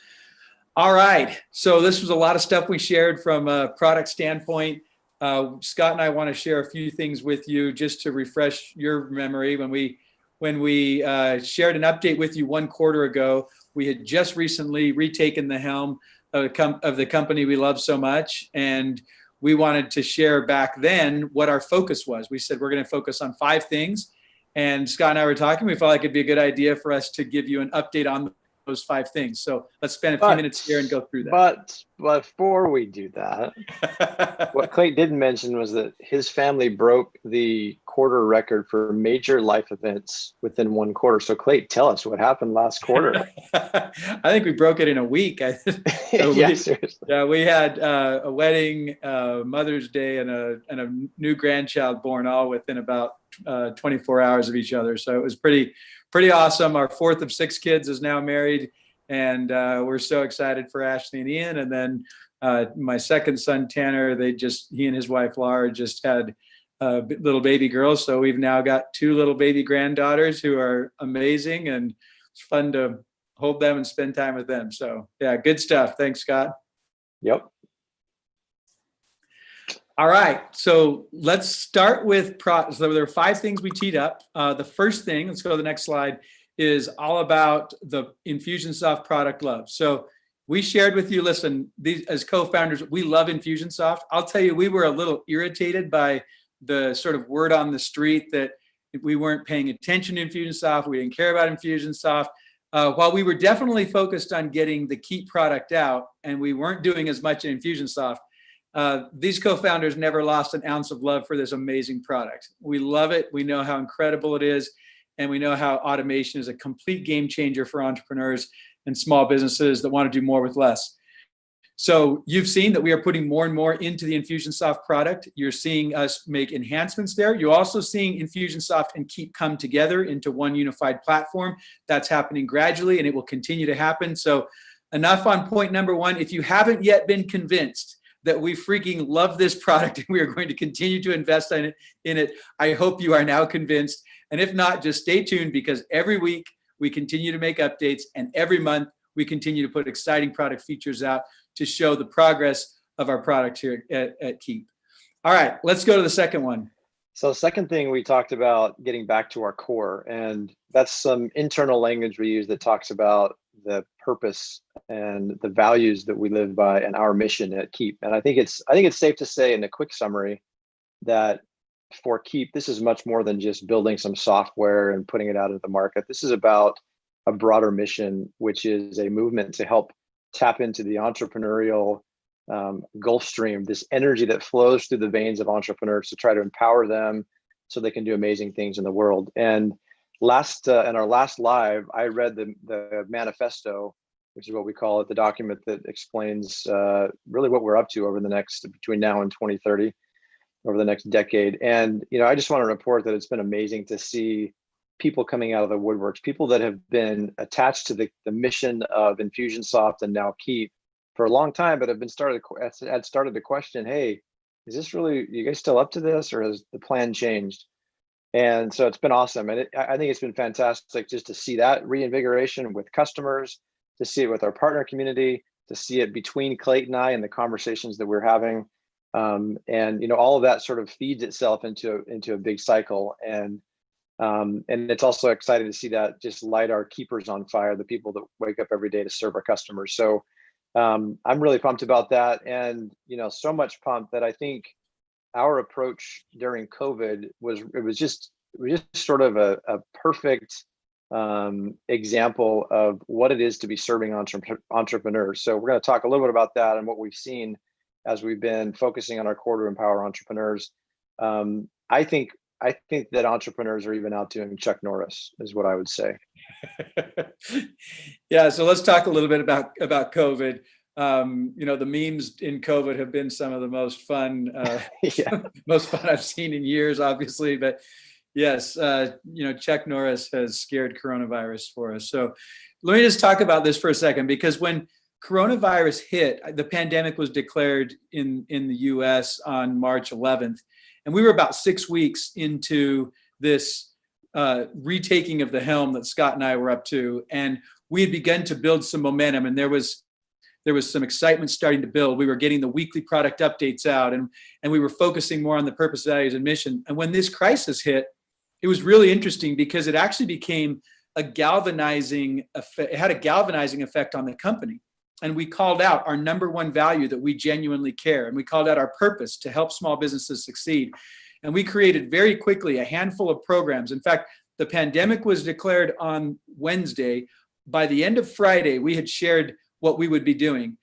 All right, so this was a lot of stuff we shared from a product standpoint. Scott and I want to share a few things with you just to refresh your memory. When we shared an update with you 1 quarter ago, we had just recently retaken the helm of the company we love so much, and we wanted to share back then what our focus was. We said we're going to focus on 5 things, and Scott and I were talking. We felt like it'd be a good idea for us to give you an update on those 5 things. So let's spend a few minutes here and go through that. But before we do that, what Clay didn't mention was that his family broke the quarter record for major life events within 1 quarter. So Clay, tell us what happened last quarter. I think we broke it in a week. Yeah, seriously. Yeah, we had a wedding, Mother's Day, and a new grandchild born all within about 24 hours of each other. So it was pretty awesome. Our 4th of 6 kids is now married, and we're so excited for Ashley and Ian. And then my second son, Tanner, he and his wife, Laura, just had little baby girls. So we've now got 2 little baby granddaughters who are amazing, and it's fun to hold them and spend time with them. So yeah, good stuff. Thanks, Scott. Yep. All right, so let's start with so there are 5 things we teed up. The first thing, let's go to the next slide, is all about the Infusionsoft product love. So we shared with you, listen, these as co-founders, we love Infusionsoft. I'll tell you, we were a little irritated by the sort of word on the street that we weren't paying attention to Infusionsoft, we didn't care about Infusionsoft. While we were definitely focused on getting the Keap product out, and we weren't doing as much in Infusionsoft, these co-founders never lost an ounce of love for this amazing product. We love it. We know how incredible it is. And we know how automation is a complete game changer for entrepreneurs and small businesses that want to do more with less. So you've seen that we are putting more and more into the Infusionsoft product. You're seeing us make enhancements there. You're also seeing Infusionsoft and Keap come together into one unified platform. That's happening gradually, and it will continue to happen. So enough on point number 1. If you haven't yet been convinced that we freaking love this product and we are going to continue to invest in it, I hope you are now convinced. And if not, just stay tuned, because every week we continue to make updates, and every month we continue to put exciting product features out to show the progress of our product here at Keap. All right, let's go to the second one. So the second thing, we talked about getting back to our core, and that's some internal language we use that talks about the purpose and the values that we live by and our mission at Keap. And I think it's safe to say in a quick summary that for Keap, this is much more than just building some software and putting it out into the market. This is about a broader mission, which is a movement to help tap into the entrepreneurial Gulf Stream, this energy that flows through the veins of entrepreneurs to try to empower them so they can do amazing things in the world. And in our last live, I read the manifesto, which is what we call it, the document that explains really what we're up to over the next, between now and 2030, over the next decade. And I just want to report that it's been amazing to see people coming out of the woodworks, people that have been attached to the mission of Infusionsoft and now Keap for a long time, but had started to question, hey, is this really, you guys still up to this, or has the plan changed? And so it's been awesome. And I think it's been fantastic just to see that reinvigoration with customers, to see it with our partner community, to see it between Clayton and I and the conversations that we're having. And all of that sort of feeds itself into a big cycle. And it's also exciting to see that just light our keepers on fire, the people that wake up every day to serve our customers. So I'm really pumped about that. And, so much pumped that I think our approach during COVID was just sort of a perfect example of what it is to be serving entrepreneurs. So we're going to talk a little bit about that and what we've seen as we've been focusing on our core to empower entrepreneurs. I think that entrepreneurs are even outdoing Chuck Norris, is what I would say. Yeah, so let's talk a little bit about COVID. The memes in COVID have been some of the most fun, most fun I've seen in years, obviously. But yes, Chuck Norris has scared coronavirus for us. So let me just talk about this for a second, because when coronavirus hit, the pandemic was declared in the US on March 11th. And we were about 6 weeks into this retaking of the helm that Scott and I were up to. And we had begun to build some momentum, and there was some excitement starting to build. We were getting the weekly product updates out, and we were focusing more on the purpose, values, and mission. And when this crisis hit, it was really interesting because it actually became a galvanizing effect. It had a galvanizing effect on the company. And we called out our number one value, that we genuinely care. And we called out our purpose, to help small businesses succeed. And we created very quickly a handful of programs. In fact, the pandemic was declared on Wednesday. By the end of Friday, we had shared what we would be doing.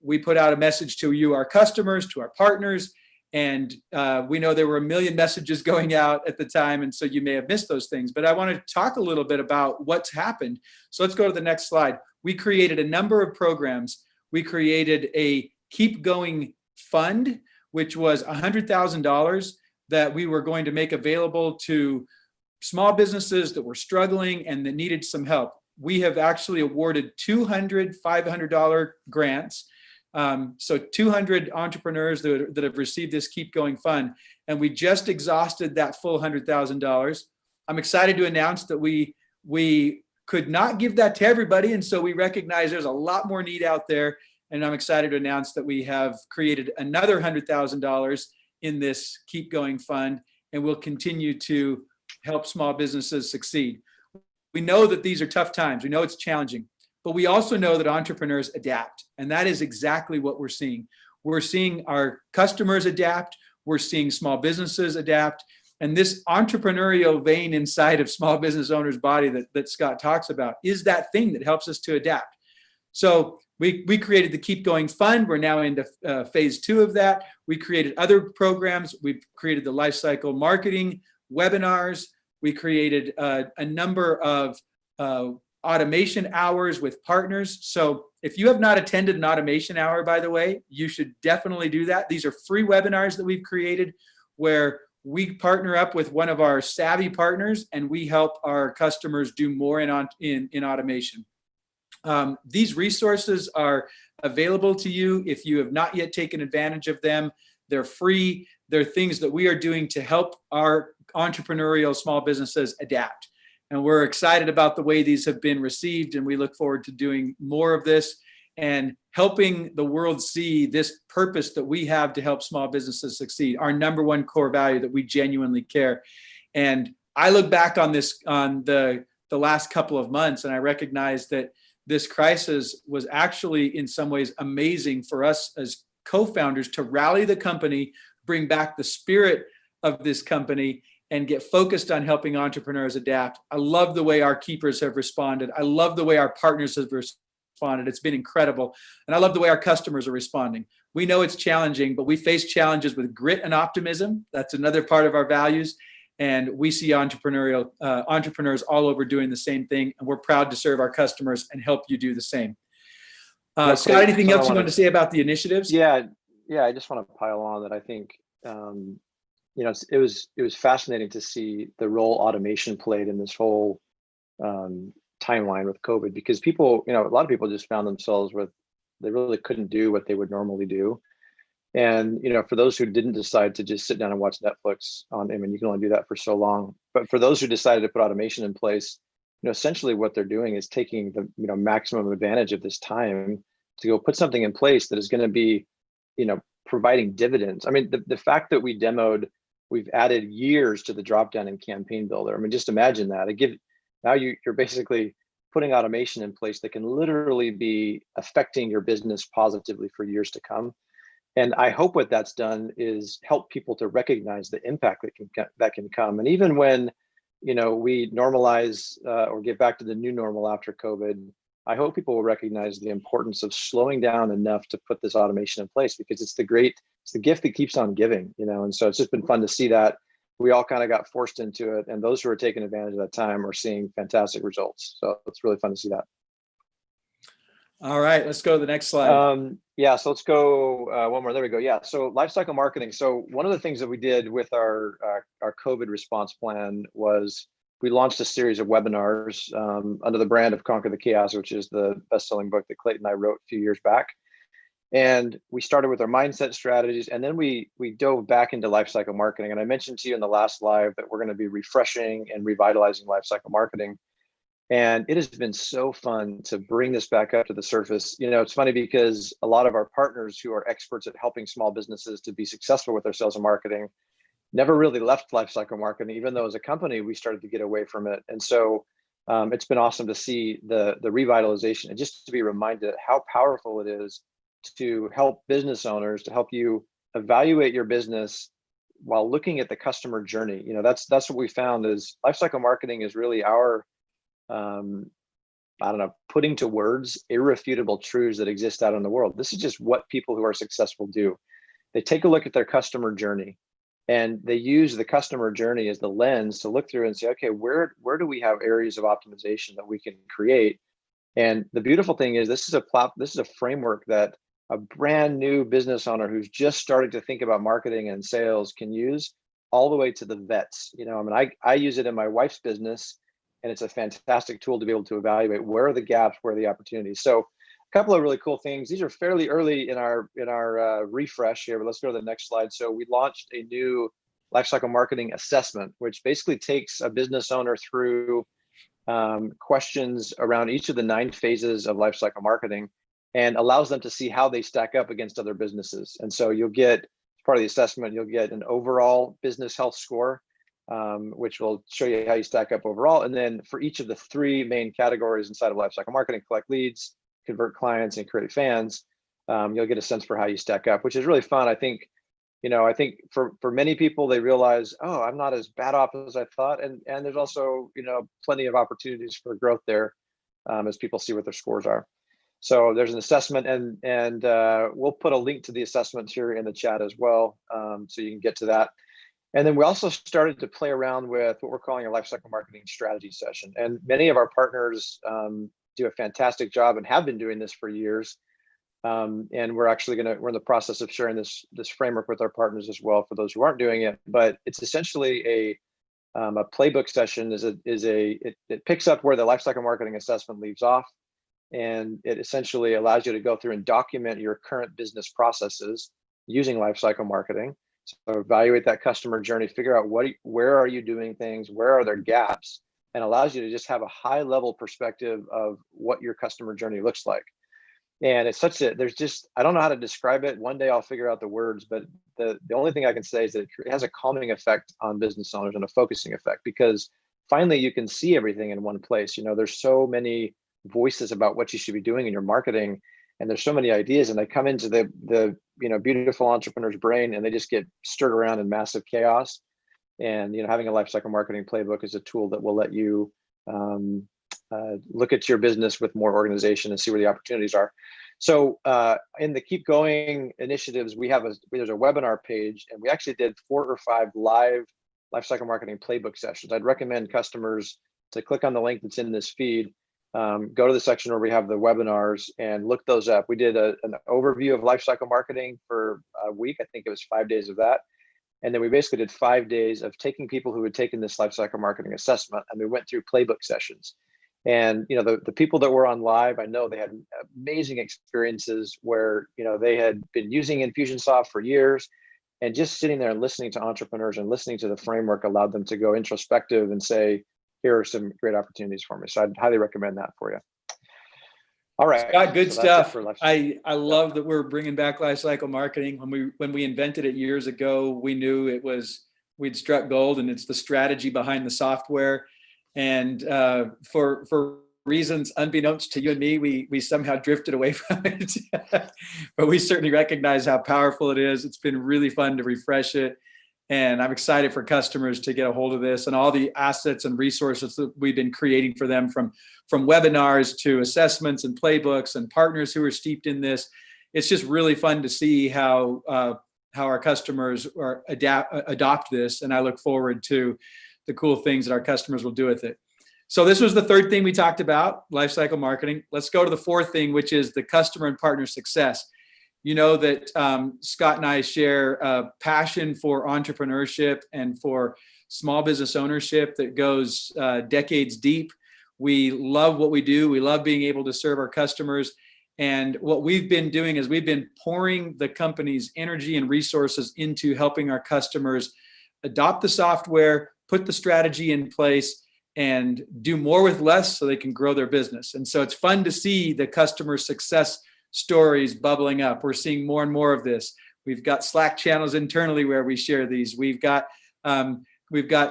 We put out a message to you, our customers, to our partners, and we know there were 1 million messages going out at the time, and so you may have missed those things. But I want to talk a little bit about what's happened. So let's go to the next slide. We created a number of programs. We created a Keep Going Fund, which was $100,000 that we were going to make available to small businesses that were struggling and that needed some help. We have actually awarded 200 $500 grants. So 200 entrepreneurs that have received this Keep Going Fund, and we just exhausted that full $100,000. I'm excited to announce that we could not give that to everybody, and so we recognize there's a lot more need out there, and I'm excited to announce that we have created another $100,000 in this Keep Going Fund, and we'll continue to help small businesses succeed. We know that these are tough times. We know it's challenging, but we also know that entrepreneurs adapt, and that is exactly what we're seeing. We're seeing our customers adapt. We're seeing small businesses adapt. And this entrepreneurial vein inside of small business owners' body that Scott talks about is that thing that helps us to adapt. So we created the Keep Going Fund. We're now into phase 2 of that. We created other programs. We've created the Lifecycle Marketing webinars. We created a number of automation hours with partners. So if you have not attended an automation hour, by the way, you should definitely do that. These are free webinars that we've created where we partner up with one of our savvy partners and we help our customers do more in automation. These resources are available to you if you have not yet taken advantage of them. They're free. They're things that we are doing to help our entrepreneurial small businesses adapt. And we're excited about the way these have been received, and we look forward to doing more of this and helping the world see this purpose that we have to help small businesses succeed, our number one core value, that we genuinely care. And I look back on this, on the last couple of months, and I recognize that this crisis was actually in some ways amazing for us as co-founders to rally the company, bring back the spirit of this company, and get focused on helping entrepreneurs adapt. I love the way our keepers have responded. I love the way our partners have responded. It's been incredible. And I love the way our customers are responding. We know it's challenging, but we face challenges with grit and optimism. That's another part of our values. And we see entrepreneurs all over doing the same thing. And we're proud to serve our customers and help you do the same. Scott, anything else you want to say about the initiatives? Yeah, I just want to pile on that. I think it was fascinating to see the role automation played in this whole timeline with COVID, because people, a lot of people just found themselves they really couldn't do what they would normally do. And, for those who didn't decide to just sit down and watch Netflix you can only do that for so long. But for those who decided to put automation in place, essentially what they're doing is taking the, maximum advantage of this time to go put something in place that is going to be, providing dividends. I mean, the fact that we've added years to the dropdown in Campaign Builder. I mean, just imagine that. Now you're basically putting automation in place that can literally be affecting your business positively for years to come. And I hope what that's done is help people to recognize the impact that can come. And even when, we normalize or get back to the new normal after COVID, I hope people will recognize the importance of slowing down enough to put this automation in place, because it's the gift that keeps on giving, and so it's just been fun to see that. We all kind of got forced into it, and those who are taking advantage of that time are seeing fantastic results. So it's really fun to see that. All right, let's go to the next slide. Yeah, so let's go one more. There we go. Yeah, so lifecycle marketing. So one of the things that we did with our COVID response plan was we launched a series of webinars under the brand of Conquer the Chaos, which is the best-selling book that Clayton and I wrote a few years back. And we started with our mindset strategies, and then we dove back into lifecycle marketing. And I mentioned to you in the last live that we're going to be refreshing and revitalizing lifecycle marketing. And it has been so fun to bring this back up to the surface. It's funny because a lot of our partners who are experts at helping small businesses to be successful with their sales and marketing never really left lifecycle marketing, even though as a company, we started to get away from it. And so it's been awesome to see the revitalization and just to be reminded how powerful it is to help business owners, to help you evaluate your business while looking at the customer journey. That's what we found is lifecycle marketing is really our putting to words irrefutable truths that exist out in the world. This is just what people who are successful do. They take a look at their customer journey and they use the customer journey as the lens to look through and say, okay, where do we have areas of optimization that we can create? And the beautiful thing is this is a framework that a brand new business owner who's just starting to think about marketing and sales can use all the way to the vets. I use it in my wife's business, and it's a fantastic tool to be able to evaluate where are the gaps, where are the opportunities. So a couple of really cool things. These are fairly early in our refresh here, but let's go to the next slide. So we launched a new lifecycle marketing assessment, which basically takes a business owner through questions around each of the 9 phases of lifecycle marketing and allows them to see how they stack up against other businesses. And so you'll get, as part of the assessment, you'll get an overall business health score, which will show you how you stack up overall. And then for each of the 3 main categories inside of lifecycle marketing, collect leads, convert clients, and create fans, you'll get a sense for how you stack up, which is really fun. I think for many people, they realize, oh, I'm not as bad off as I thought. And there's also, plenty of opportunities for growth there as people see what their scores are. So there's an assessment, and we'll put a link to the assessments here in the chat as well, so you can get to that. And then we also started to play around with what we're calling a lifecycle marketing strategy session. And many of our partners do a fantastic job and have been doing this for years. And we're in the process of sharing this framework with our partners as well for those who aren't doing it. But it's essentially a playbook session. It picks up where the lifecycle marketing assessment leaves off. And it essentially allows you to go through and document your current business processes using lifecycle marketing. So evaluate that customer journey, figure out where are you doing things, where are there gaps, and allows you to just have a high level perspective of what your customer journey looks like. And it's I don't know how to describe it. One day I'll figure out the words, but the only thing I can say is that it has a calming effect on business owners and a focusing effect, because finally you can see everything in one place. There's so many voices about what you should be doing in your marketing, and there's so many ideas, and they come into the beautiful entrepreneur's brain, and they just get stirred around in massive chaos. And having a lifecycle marketing playbook is a tool that will let you look at your business with more organization and see where the opportunities are. So in the Keep Going initiatives, there's a webinar page, and we actually did 4 or 5 live lifecycle marketing playbook sessions. I'd recommend customers to click on the link that's in this feed. Go to the section where we have the webinars and look those up. We did an overview of lifecycle marketing for a week. I think it was 5 days of that. And then we basically did 5 days of taking people who had taken this lifecycle marketing assessment, and we went through playbook sessions. And the people that were on live, I know they had amazing experiences where they had been using Infusionsoft for years, and just sitting there and listening to entrepreneurs and listening to the framework allowed them to go introspective and say, here are some great opportunities for me. So I'd highly recommend that for you. All right, Scott, good stuff. I love that we're bringing back lifecycle marketing. When we invented it years ago, we knew we'd struck gold, and it's the strategy behind the software. And for reasons, unbeknownst to you and me, we somehow drifted away from it. But we certainly recognize how powerful it is. It's been really fun to refresh it. And I'm excited for customers to get a hold of this and all the assets and resources that we've been creating for them, from webinars to assessments and playbooks and partners who are steeped in this. It's just really fun to see how our customers adopt this. And I look forward to the cool things that our customers will do with it. So this was the third thing we talked about, lifecycle marketing. Let's go to the fourth thing, which is the customer and partner success. You know that Scott and I share a passion for entrepreneurship and for small business ownership that goes decades deep. We love what we do. We love being able to serve our customers. And what we've been doing is we've been pouring the company's energy and resources into helping our customers adopt the software, put the strategy in place, and do more with less so they can grow their business. And so it's fun to see the customer success stories bubbling up. We're seeing more and more of this. We've got Slack channels internally where we share these. We've got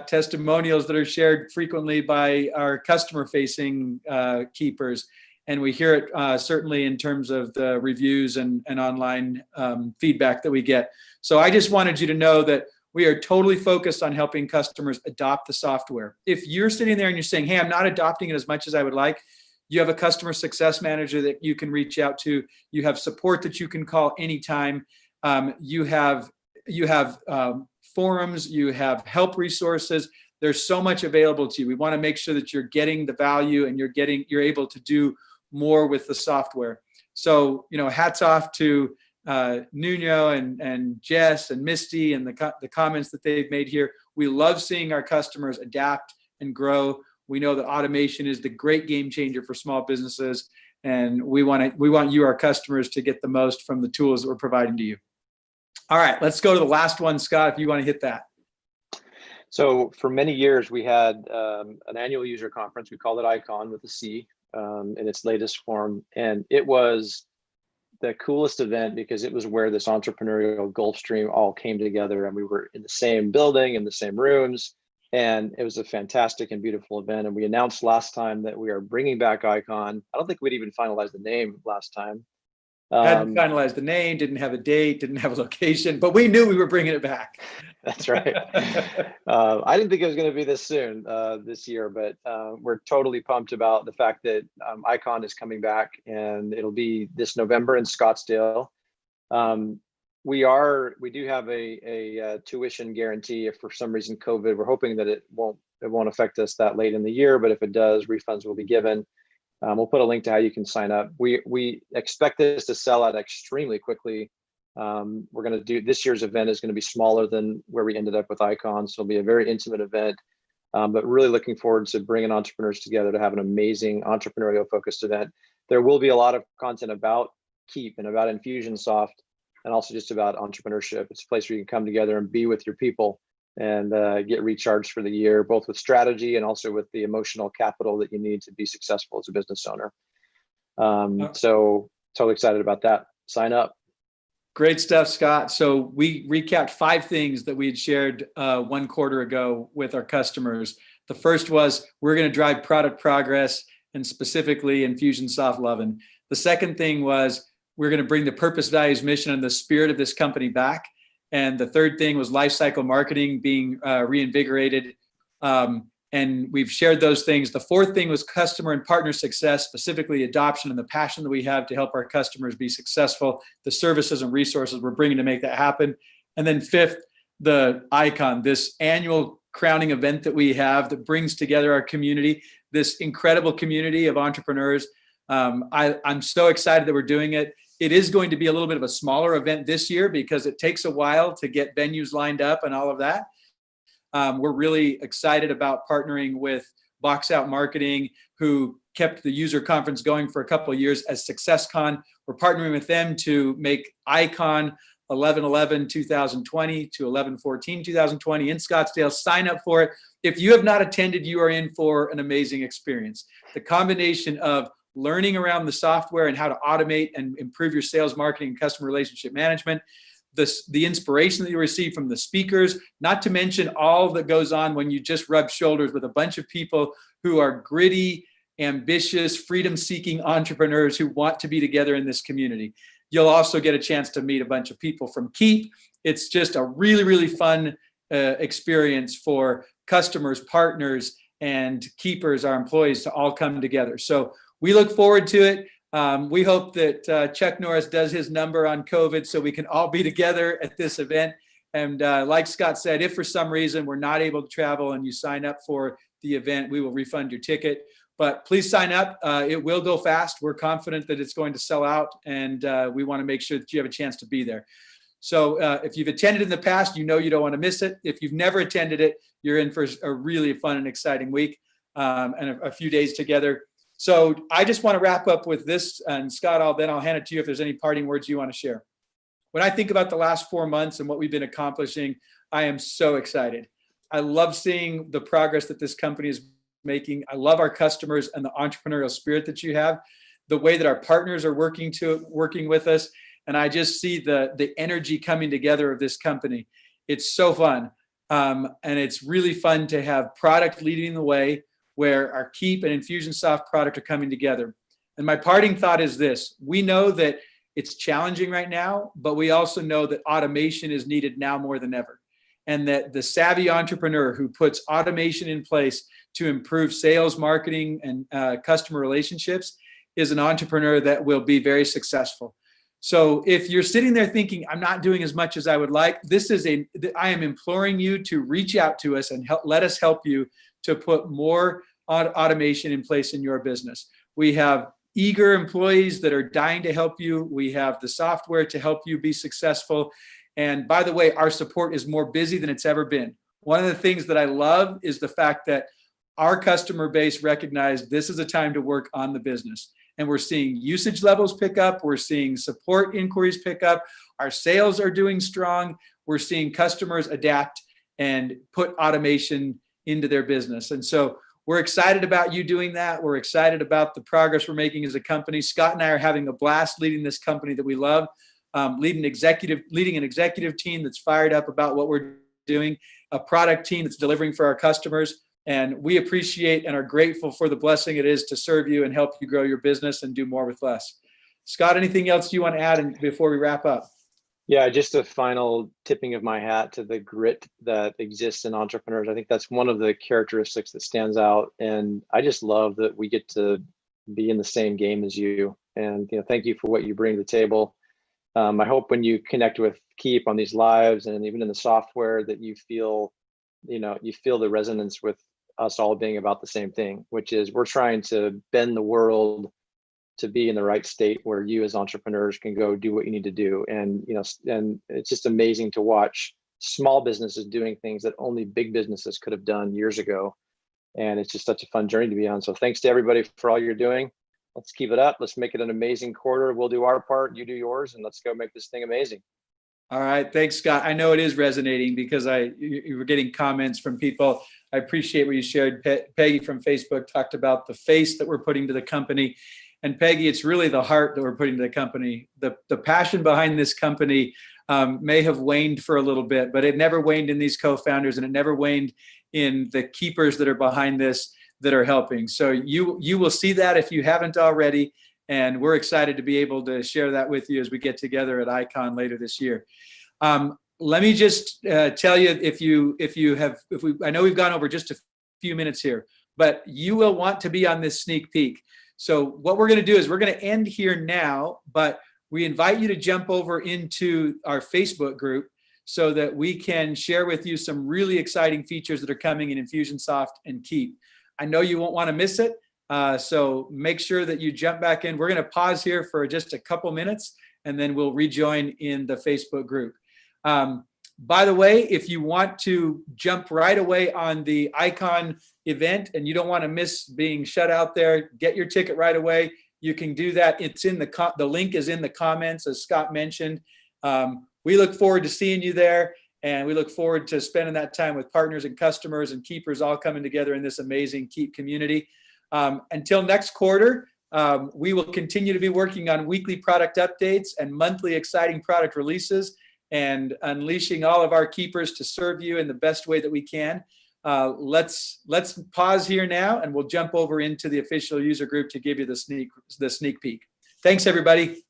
testimonials that are shared frequently by our customer-facing keepers, and we hear it certainly in terms of the reviews and online feedback that we get. So I just wanted you to know that we are totally focused on helping customers adopt the software. If you're sitting there and you're saying, hey, I'm not adopting it as much as I would like, you have a customer success manager that you can reach out to. You have support that you can call anytime. You have forums, you have help resources. There's so much available to you. We want to make sure that you're getting the value and you're able to do more with the software. So, hats off to Nuno and Jess and Misty and the comments that they've made here. We love seeing our customers adapt and grow. We know that automation is the great game changer for small businesses, and we want you, our customers, to get the most from the tools that we're providing to you. All right, let's go to the last one, Scott, if you want to hit that. So for many years, we had an annual user conference. We called it ICON with a C in its latest form. And it was the coolest event because it was where this entrepreneurial Gulf Stream all came together, and we were in the same building, in the same rooms. And it was a fantastic and beautiful event. And we announced last time that we are bringing back ICON. I don't think we'd even finalized the name last time. Hadn't finalized the name, didn't have a date, didn't have a location, but we knew we were bringing it back. That's right. I didn't think it was going to be this soon this year, but we're totally pumped about the fact that ICON is coming back, and it'll be this November in Scottsdale. We do have a tuition guarantee. If for some reason COVID, we're hoping that it won't affect us that late in the year, but if it does, refunds will be given. We'll put a link to how you can sign up. We expect this to sell out extremely quickly. We're going to do this year's event is going to be smaller than where we ended up with ICON, so it'll be a very intimate event. But really looking forward to bringing entrepreneurs together to have an amazing entrepreneurial focused event. There will be a lot of content about Keap and about Infusionsoft, and also just about entrepreneurship. It's a place where you can come together and be with your people and get recharged for the year, both with strategy and also with the emotional capital that you need to be successful as a business owner. So totally excited about that. Sign up. Great stuff, Scott. So we recapped 5 things that we had shared 1 quarter ago with our customers. The first was we're going to drive product progress, and specifically Infusionsoft Lovin'. The second thing was we're going to bring the purpose, values, mission, and the spirit of this company back. And the third thing was lifecycle marketing being reinvigorated. And we've shared those things. The fourth thing was customer and partner success, specifically adoption and the passion that we have to help our customers be successful, the services and resources we're bringing to make that happen. And then fifth, the ICON, this annual crowning event that we have that brings together our community, this incredible community of entrepreneurs. I'm so excited that we're doing it. It is going to be a little bit of a smaller event this year because it takes a while to get venues lined up and all of that. We're really excited about partnering with Box Out Marketing, who kept the user conference going for a couple of years as SuccessCon. We're partnering with them to make ICON 11/11/2020 to 11/14/2020 in Scottsdale. Sign up for it. If you have not attended, you are in for an amazing experience. The combination of learning around the software and how to automate and improve your sales, marketing, and customer relationship management, the inspiration that you receive from the speakers, not to mention all that goes on when you just rub shoulders with a bunch of people who are gritty, ambitious, freedom-seeking entrepreneurs who want to be together in this community. You'll also get a chance to meet a bunch of people from Keap. It's just a really, really fun experience for customers, partners, and keepers, our employees, to all come together. So we look forward to it. We hope that Chuck Norris does his number on COVID so we can all be together at this event. And like Scott said, if for some reason we're not able to travel and you sign up for the event, we will refund your ticket. But please sign up. It will go fast. We're confident that it's going to sell out, and we want to make sure that you have a chance to be there. So if you've attended in the past, you know you don't want to miss it. If you've never attended it, you're in for a really fun and exciting week and a few days together. So I just want to wrap up with this, and Scott, I'll hand it to you if there's any parting words you want to share. When I think about the last 4 months and what we've been accomplishing, I am so excited. I love seeing the progress that this company is making. I love our customers and the entrepreneurial spirit that you have, the way that our partners are working with us. And I just see the energy coming together of this company. It's so fun. And it's really fun to have product leading the way, where our Keap and Infusionsoft product are coming together. And my parting thought is this: we know that it's challenging right now, but we also know that automation is needed now more than ever. And that the savvy entrepreneur who puts automation in place to improve sales, marketing, and customer relationships is an entrepreneur that will be very successful. So if you're sitting there thinking, I'm not doing as much as I would like, I am imploring you to reach out to us and let us help you to put more automation in place in your business. We have eager employees that are dying to help you. We have the software to help you be successful. And by the way, our support is more busy than it's ever been. One of the things that I love is the fact that our customer base recognized this is a time to work on the business. And we're seeing usage levels pick up. We're seeing support inquiries pick up. Our sales are doing strong. We're seeing customers adapt and put automation into their business. And so we're excited about you doing that. We're excited about the progress we're making as a company. Scott and I are having a blast leading this company that we love, leading an executive team that's fired up about what we're doing, a product team that's delivering for our customers. And we appreciate and are grateful for the blessing it is to serve you and help you grow your business and do more with less. Scott, anything else you want to add before we wrap up? Yeah, just a final tipping of my hat to the grit that exists in entrepreneurs. I think that's one of the characteristics that stands out. And I just love that we get to be in the same game as you. And thank you for what you bring to the table. I hope when you connect with Keap on these lives and even in the software that you feel the resonance with us all being about the same thing, which is we're trying to bend the world to be in the right state where you as entrepreneurs can go do what you need to do. And and it's just amazing to watch small businesses doing things that only big businesses could have done years ago. And it's just such a fun journey to be on. So thanks to everybody for all you're doing. Let's keep it up. Let's make it an amazing quarter. We'll do our part, you do yours, and let's go make this thing amazing. All right. Thanks, Scott. I know it is resonating because you were getting comments from people. I appreciate what you shared. Peggy from Facebook talked about the face that we're putting to the company. And Peggy, it's really the heart that we're putting to the company. The passion behind this company may have waned for a little bit, but it never waned in these co-founders, and it never waned in the keepers that are behind this that are helping. So you will see that if you haven't already. And we're excited to be able to share that with you as we get together at ICON later this year. Let me just tell you, I know we've gone over just a few minutes here, but you will want to be on this sneak peek. So what we're going to do is we're going to end here now, but we invite you to jump over into our Facebook group so that we can share with you some really exciting features that are coming in Infusionsoft and Keap. I know you won't want to miss it. So make sure that you jump back in. We're going to pause here for just a couple minutes, and then we'll rejoin in the Facebook group. By the way, if you want to jump right away on the ICON event and you don't want to miss being shut out there, get your ticket right away. You can do that. It's in the link is in the comments, as Scott mentioned. We look forward to seeing you there, and we look forward to spending that time with partners and customers and keepers all coming together in this amazing Keap community. Until next quarter, we will continue to be working on weekly product updates and monthly exciting product releases and unleashing all of our keepers to serve you in the best way that we can. Let's pause here now, and we'll jump over into the official user group to give you the sneak peek. Thanks, everybody.